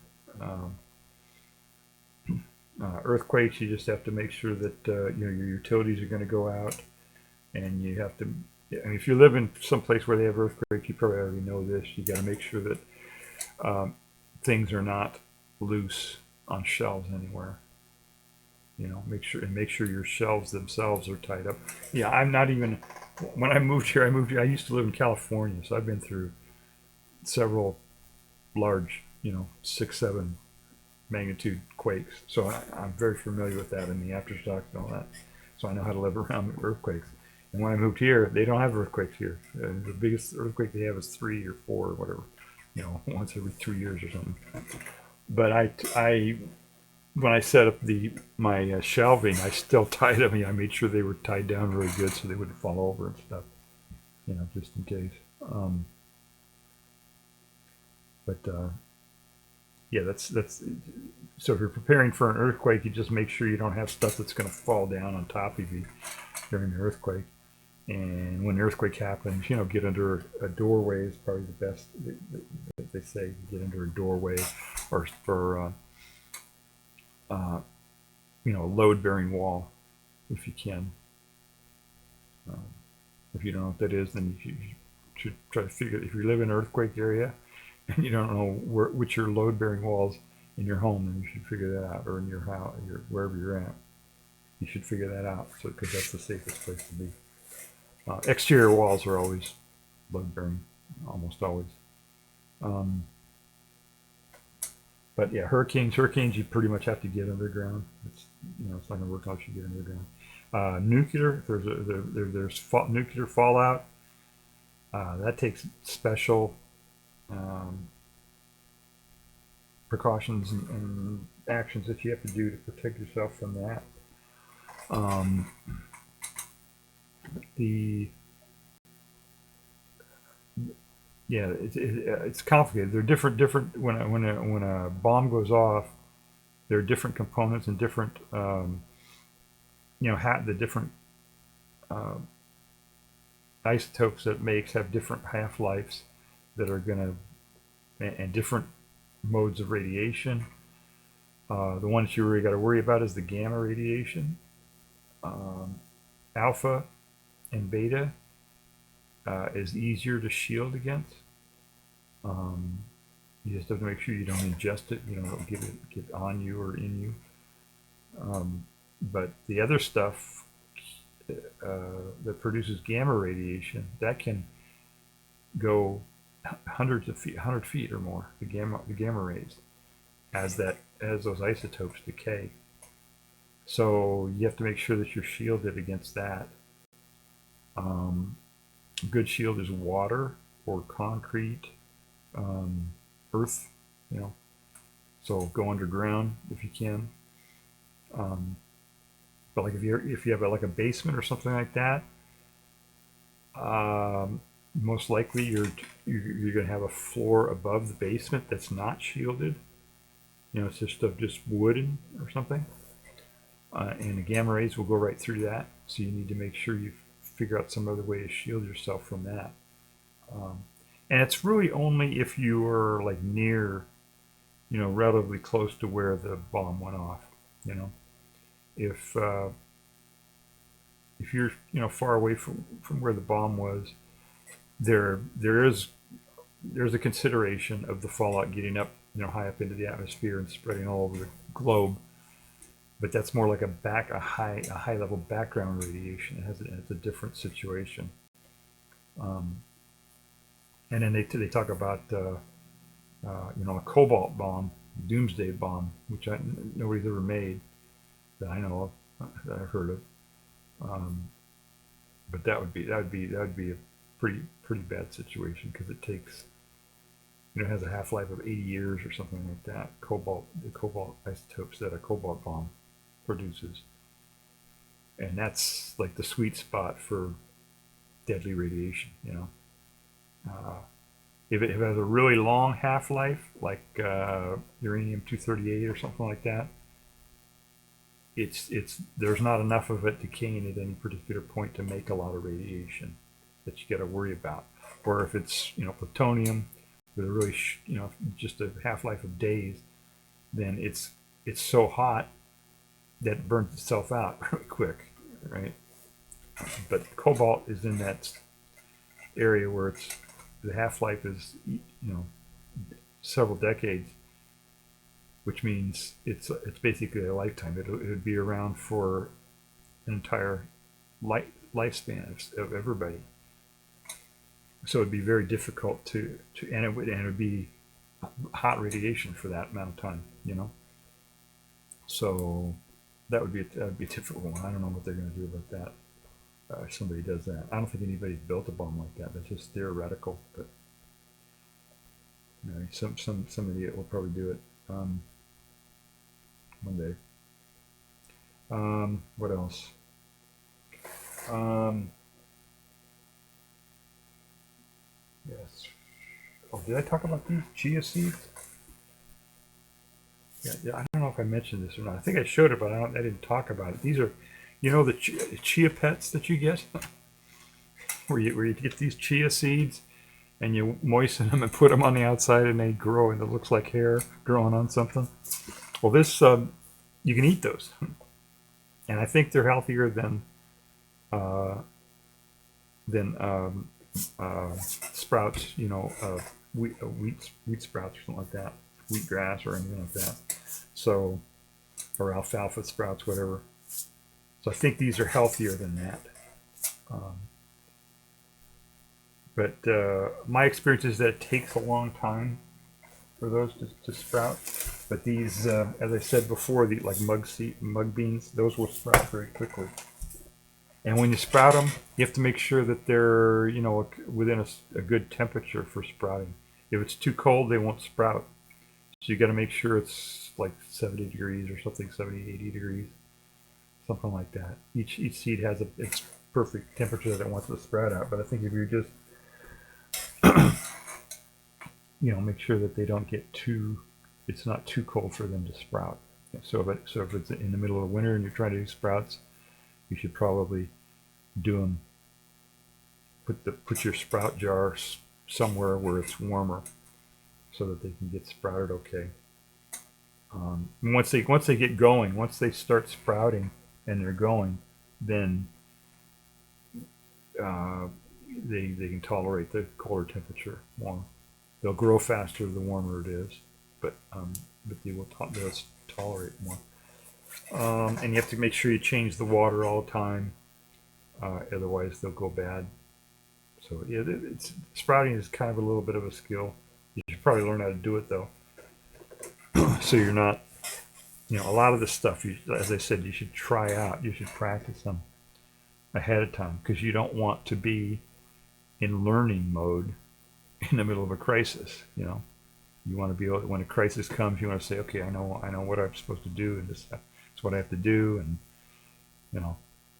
Earthquakes, you just have to make sure that your utilities are going to go out, and you have to. I mean, if you live in some place where they have earthquakes, you probably already know this. You got to make sure that things are not loose on shelves anywhere. Make sure your shelves themselves are tied up. Yeah, I'm not even. When I moved here. I used to live in California, so I've been through several large, 6, 7 magnitude quakes. So I'm very familiar with that and the aftershocks and all that. So I know how to live around earthquakes. And when I moved here, they don't have earthquakes here. The biggest earthquake they have is 3 or 4 or whatever, once every 3 years or something. But I when I set up my shelving, I still tied them. I made sure they were tied down really good so they wouldn't fall over and stuff, just in case. Yeah, that's so if you're preparing for an earthquake, you just make sure you don't have stuff that's going to fall down on top of you during the earthquake. And when the earthquake happens, get under a doorway is probably the best. They say get under a doorway or a load-bearing wall if you can. If you don't know what that is, then you should try to figure. If you live in an earthquake area and you don't know which are load-bearing walls in your home, then you should figure that out, or in your house, wherever you're at. You should figure that out, because that's the safest place to be. Exterior walls are always load-bearing, almost always. But yeah, hurricanes, you pretty much have to get underground. It's not going to work unless you get underground. Nuclear, there's nuclear fallout. That takes special precautions and actions that you have to do to protect yourself from that. It's complicated. They're different. When a bomb goes off, there are different components and different the different isotopes that it makes have different half-lives that are going to, and different modes of radiation. The ones you really got to worry about is the gamma radiation. Alpha and beta is easier to shield against. You just have to make sure you don't ingest it, don't get on you or in you. But the other stuff that produces gamma radiation, that can go hundreds of feet, 100 feet or more, the gamma rays, as those isotopes decay. So you have to make sure that you're shielded against that. A good shield is water or concrete, earth, so go underground if you can. But like if you have like a basement or something like that, most likely you're going to have a floor above the basement that's not shielded. It's just wooden or something, and the gamma rays will go right through that. So you need to make sure you figure out some other way to shield yourself from that. And it's really only if you are like near, relatively close to where the bomb went off. If you're far away from where the bomb was, there's a consideration of the fallout getting up, high up into the atmosphere and spreading all over the globe. But that's more like a high level background radiation. It's a different situation. And then they talk about a cobalt bomb, doomsday bomb, which nobody's ever made that I know of, that I've heard of. But that would be a pretty bad situation, because it takes, it has a half-life of 80 years or something like that. The cobalt isotopes that a cobalt bomb produces, and that's like the sweet spot for deadly radiation. If it has a really long half-life, like uranium-238 or something like that, there's not enough of it decaying at any particular point to make a lot of radiation that you got to worry about. Or if it's plutonium with a really just a half-life of days, then it's so hot that it burns itself out really quick, right? But cobalt is in that area where the half-life is several decades, which means it's basically a lifetime. It would be around for an entire lifespan of everybody. So it'd be very difficult and it would be hot radiation for that amount of time, So that would be a difficult one. I don't know what they're going to do about that. If somebody does that, I don't think anybody's built a bomb like that. That's just theoretical, but some idiot will probably do it one day. What else? Yes. Oh, did I talk about these chia seeds? Yeah. I don't know if I mentioned this or not. I think I showed it, but I didn't talk about it. These are, the chia pets that you get, where you get these chia seeds, and you moisten them and put them on the outside, and they grow, and it looks like hair growing on something. Well, this you can eat those, and I think they're healthier than sprouts. Wheat sprouts or something like that, wheatgrass or anything like that. So, or alfalfa sprouts, whatever. So I think these are healthier than that. But my experience is that it takes a long time for those to sprout. But these, as I said before, like mug beans, those will sprout very quickly. And when you sprout them, you have to make sure that they're, within a good temperature for sprouting. If it's too cold, they won't sprout. So you got to make sure it's like 70 degrees or something, 70, 80 degrees, something like that. Each seed has its perfect temperature that it wants to sprout out. But I think if you're just, make sure that they don't get it's not too cold for them to sprout. So if it's in the middle of winter and you're trying to do sprouts, you should probably do them. Put your sprout jar somewhere where it's warmer, so that they can get sprouted okay. Once they get going, once they start sprouting and they're going, then they can tolerate the colder temperature more. They'll grow faster the warmer it is, but they'll tolerate more. And you have to make sure you change the water all the time, otherwise they'll go bad. So yeah, sprouting is kind of a little bit of a skill. You should probably learn how to do it though. So you're not, a lot of the stuff, as I said, you should try out. You should practice them ahead of time, because you don't want to be in learning mode in the middle of a crisis. You want to be able, when a crisis comes, you want to say, okay, I know what I'm supposed to do, and this is what I have to do, and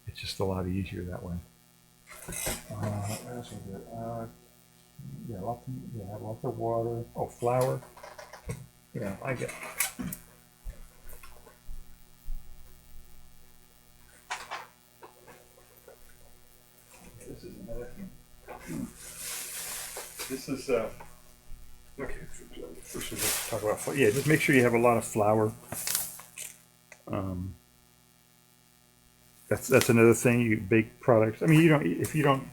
it's just a lot easier that way. What else was it? Lots of water. Oh, flour. Yeah, I get. This is another thing. This is okay. First, let's talk about flour. Yeah, just make sure you have a lot of flour. That's another thing. You bake products. I mean, if you don't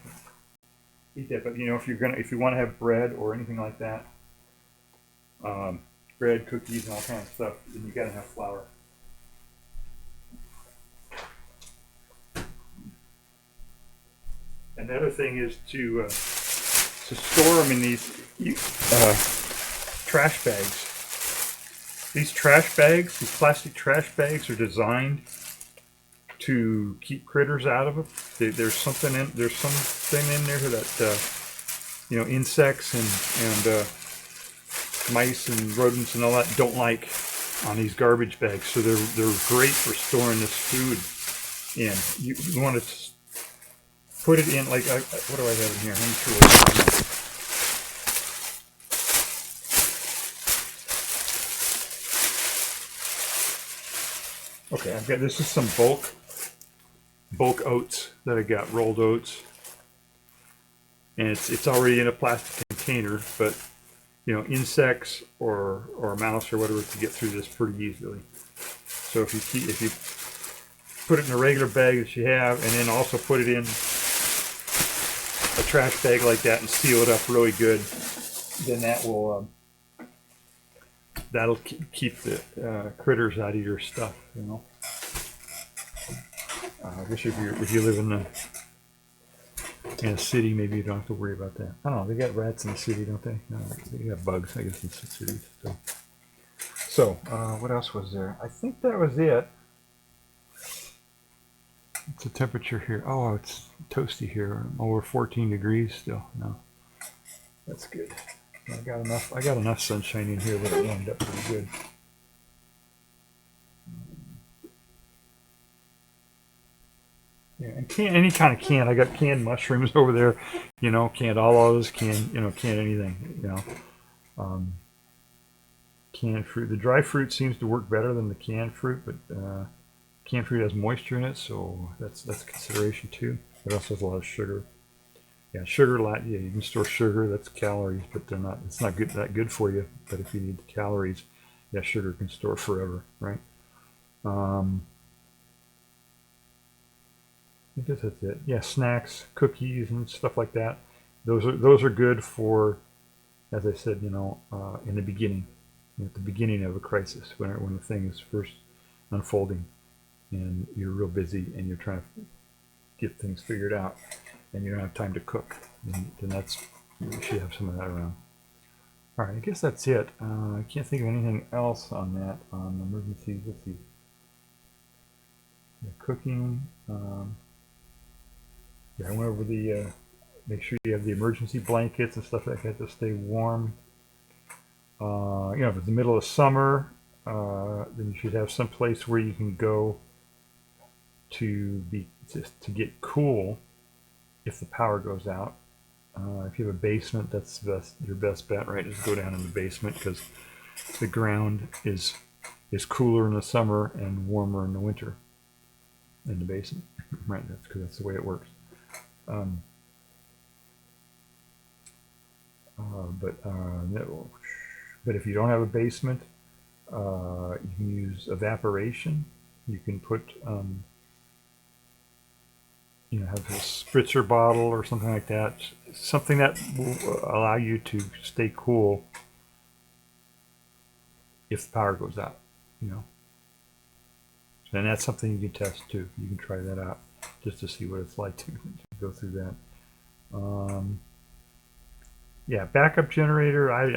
eat that, but if you want to have bread or anything like that, bread, cookies, and all kinds of stuff, then you got to have flour. Another thing is to store them in these trash bags. These plastic trash bags, are designed to keep critters out of it. There's something in there that insects and mice and rodents and all that don't like on these garbage bags. So they're great for storing this food in. You want to put it in, like, what do I have in here? Let me see what okay, I've got, this is some bulk oats that I got, rolled oats. And it's already in a plastic container, but insects or a mouse or whatever can get through this pretty easily. So if you put it in a regular bag that you have, and then also put it in a trash bag like that and seal it up really good, then that'll keep the critters out of your stuff. I wish if you live in In a city, maybe you don't have to worry about that. I don't know. They got rats in the city, don't they? No, they got bugs, I guess, in cities. So, what else was there? I think that was it. What's the temperature here? Oh, it's toasty here. Over 14 degrees still. No, that's good. I got enough sunshine in here that it warmed up pretty good. Yeah, and any kind of can. I got canned mushrooms over there, canned olives, canned anything, canned fruit. The dry fruit seems to work better than the canned fruit, but canned fruit has moisture in it, so that's a consideration too. It also has a lot of sugar. Yeah, sugar. Yeah, you can store sugar. That's calories, but it's not that good for you. But if you need the calories, yeah, sugar can store forever, right? I guess that's it. Yeah, snacks, cookies, and stuff like that. Those are good for, as I said, in the beginning, at the beginning of a crisis, when the thing is first unfolding, and you're real busy and you're trying to get things figured out, and you don't have time to cook. Then you should have some of that around. All right, I guess that's it. I can't think of anything else on that on emergencies. Let's see. Yeah, cooking. Yeah, I went over the, make sure you have the emergency blankets and stuff like that to stay warm. If it's the middle of summer, then you should have some place where you can go to get cool if the power goes out. If you have a basement, that's your best bet, right? Is go down in the basement, because the ground is cooler in the summer and warmer in the winter in the basement, right? That's the way it works. But if you don't have a basement, you can use evaporation. You can put, have a spritzer bottle or something like that. Something that will allow you to stay cool if the power goes out, And that's something you can test too. You can try that out just to see what it's like to go through that. Yeah, backup generator. I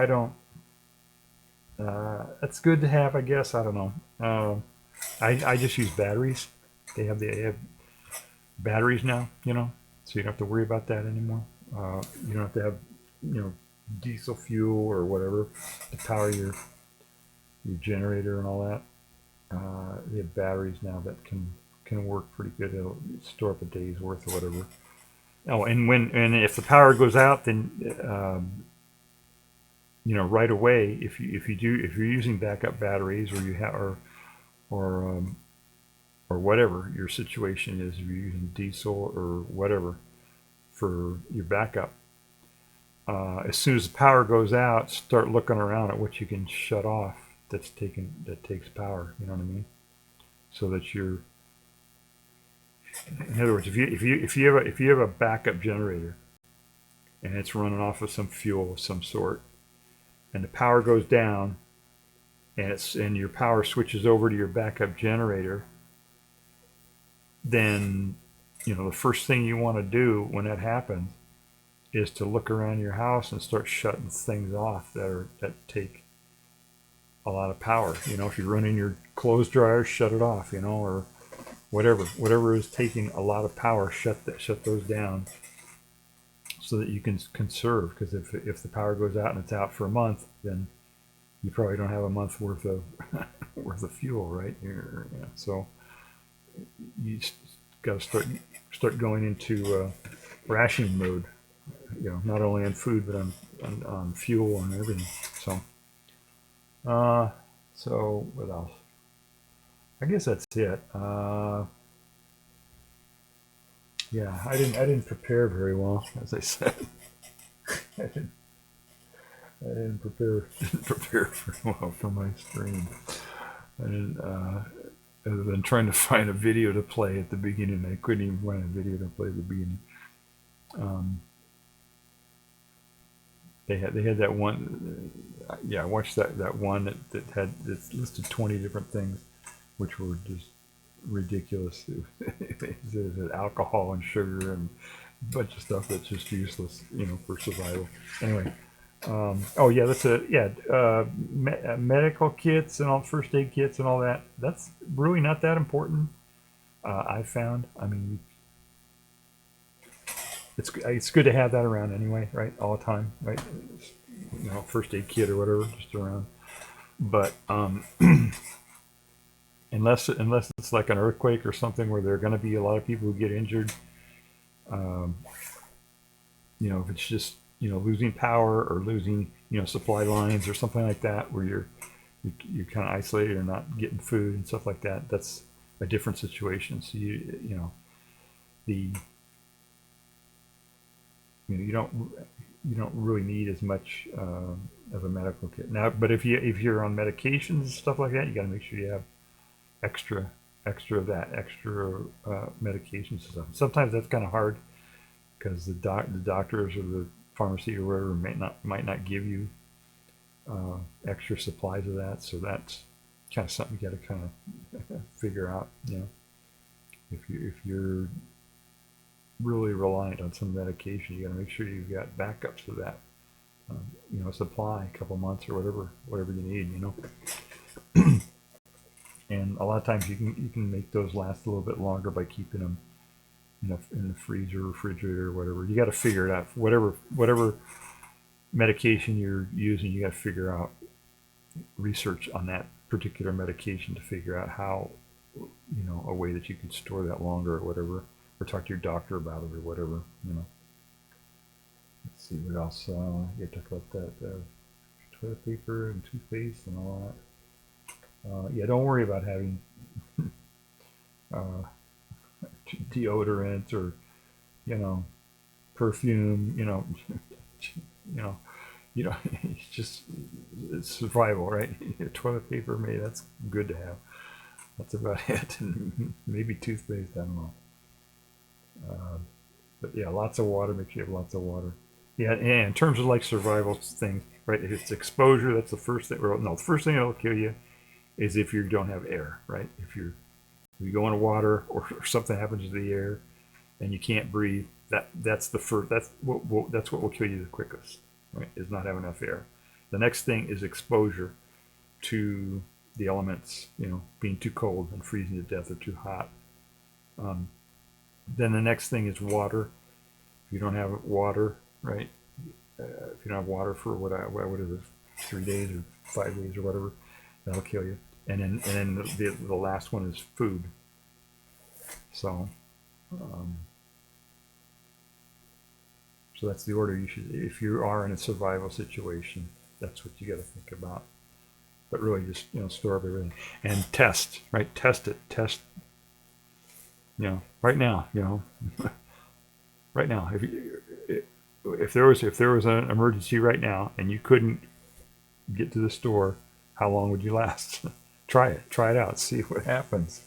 don't know. It's good to have, I guess. I don't know. I just use batteries. They have batteries now, so you don't have to worry about that anymore. You don't have to have, diesel fuel or whatever to power your generator and all that. They have batteries now that can work pretty good. It'll store up a day's worth or whatever. Oh, and if the power goes out, then right away, if you're using backup batteries, or you have or whatever your situation is, if you're using diesel or whatever for your backup, as soon as the power goes out, start looking around at what you can shut off that takes power. You know what I mean? So that you're, in other words, if you have a backup generator and it's running off of some fuel of some sort, and the power goes down, and your power switches over to your backup generator, then the first thing you want to do when that happens is to look around your house and start shutting things off that take a lot of power. If you're running your clothes dryer, shut it off. Or whatever is taking a lot of power, shut those down, so that you can conserve. Because if the power goes out and it's out for a month, then you probably don't have a month worth of fuel, right? So you got to start going into ration mode. Not only on food but on fuel and everything. So what else? I guess that's it. Yeah, I didn't prepare very well, as I said. I didn't prepare very well for my stream. I didn't, other than trying to find a video to play at the beginning. I couldn't even find a video to play at the beginning. They had that one. Yeah, I watched that one that listed 20 different things, which were just ridiculous. It had alcohol and sugar and bunch of stuff that's just useless, for survival. Anyway, oh yeah, that's a yeah. Medical kits and all first aid kits and all that. That's really not that important. I found. I mean, it's good to have that around anyway, right? All the time, right? First aid kit or whatever, just around. But unless it's like an earthquake or something where there are going to be a lot of people who get injured, if it's just losing power or losing supply lines or something like that, where you're kind of isolated or not getting food and stuff like that, that's a different situation. So you don't really need as much of a medical kit now. But if you're on medications and stuff like that, you got to make sure you have extra of that extra medications and stuff. Sometimes that's kind of hard because the doctors or the pharmacy or whatever might not give you extra supplies of that. So that's kind of something you got to kind of figure out. If you're really reliant on some medication, you got to make sure you've got backups of that. Supply a couple months or whatever you need. And a lot of times you can make those last a little bit longer by keeping them in the freezer, refrigerator, or whatever. You got to figure it out. Whatever medication you're using, you got to figure out, research on that particular medication to figure out how, a way that you can store that longer or whatever, or talk to your doctor about it or whatever. Let's see what else. You talk about that toilet paper and toothpaste and all that. Yeah, don't worry about having deodorant or perfume. It's survival, right? Toilet paper, maybe that's good to have. That's about it. And maybe toothpaste, I don't know. But yeah, lots of water. Make sure you have lots of water. Yeah, and in terms of like survival things, right? If it's exposure, that's the first thing. The first thing that'll kill you is if you don't have air, right? If you go into water or something happens to the air and you can't breathe, that's what will kill you the quickest, right? Is not having enough air. The next thing is exposure to the elements, being too cold and freezing to death or too hot. Then the next thing is water. If you don't have water, right? If you don't have water for what is it, 3 days or 5 days or whatever, that'll kill you. And then the last one is food. So, so that's the order you should. If you are in a survival situation, that's what you got to think about. But really, just store everything and test. Right, test it. Test. Right now. Right now. If there was an emergency right now and you couldn't get to the store, how long would you last? Try it out, see what happens.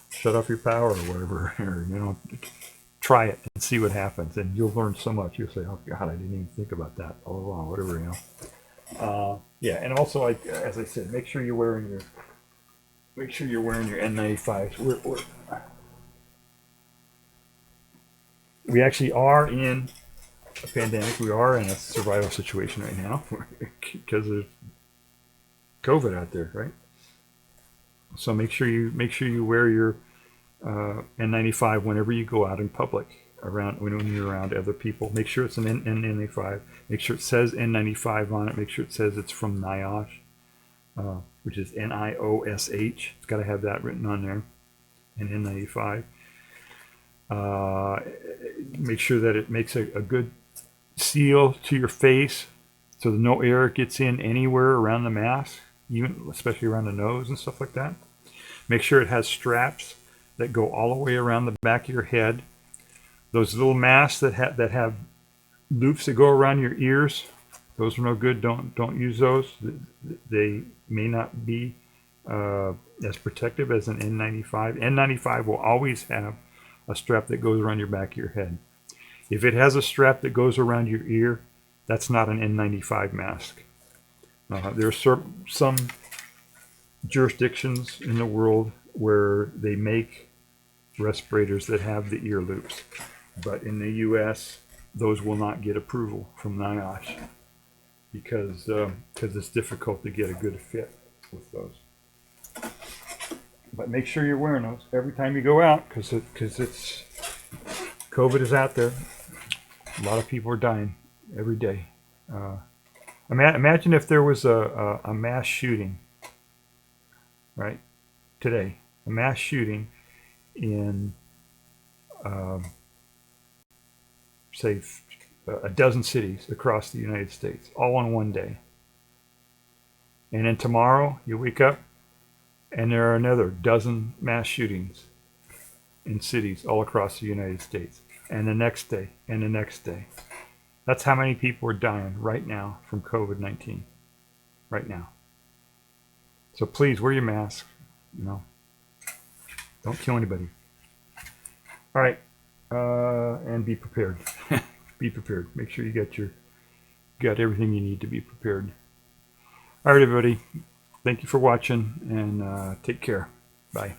Shut off your power or whatever, or try it and see what happens, and you'll learn so much. You'll say, "Oh God, I didn't even think about that all along." Whatever, Yeah, and also, as I said, make sure you're wearing your N95s. We actually are in a pandemic. We are in a survival situation right now because of COVID out there, right? So make sure you wear your N95 whenever you go out in public, when you're around other people. Make sure it's an N95. Make sure it says N95 on it. Make sure it says it's from NIOSH, which is NIOSH. It's got to have that written on there. And N95. Make sure that it makes a good seal to your face, so that no air gets in anywhere around the mask, especially around the nose and stuff like that. Make sure it has straps that go all the way around the back of your head. Those little masks that have loops that go around your ears, those are no good. Don't use those. They may not be as protective as an N95. N95 will always have a strap that goes around your back of your head. If it has a strap that goes around your ear, that's not an N95 mask. There are some jurisdictions in the world where they make respirators that have the ear loops. But in the U.S., those will not get approval from NIOSH because it's difficult to get a good fit with those. But make sure you're wearing those every time you go out because it's COVID is out there. A lot of people are dying every day. Imagine if there was a mass shooting, right, today. A mass shooting in, say, a dozen cities across the United States, all on one day. And then tomorrow you wake up and there are another dozen mass shootings in cities all across the United States. And the next day, and the next day. That's how many people are dying right now from COVID-19. Right now. So please wear your mask. You know, don't kill anybody. All right, and be prepared. Be prepared. Make sure you got everything you need to be prepared. All right, everybody. Thank you for watching, and take care. Bye.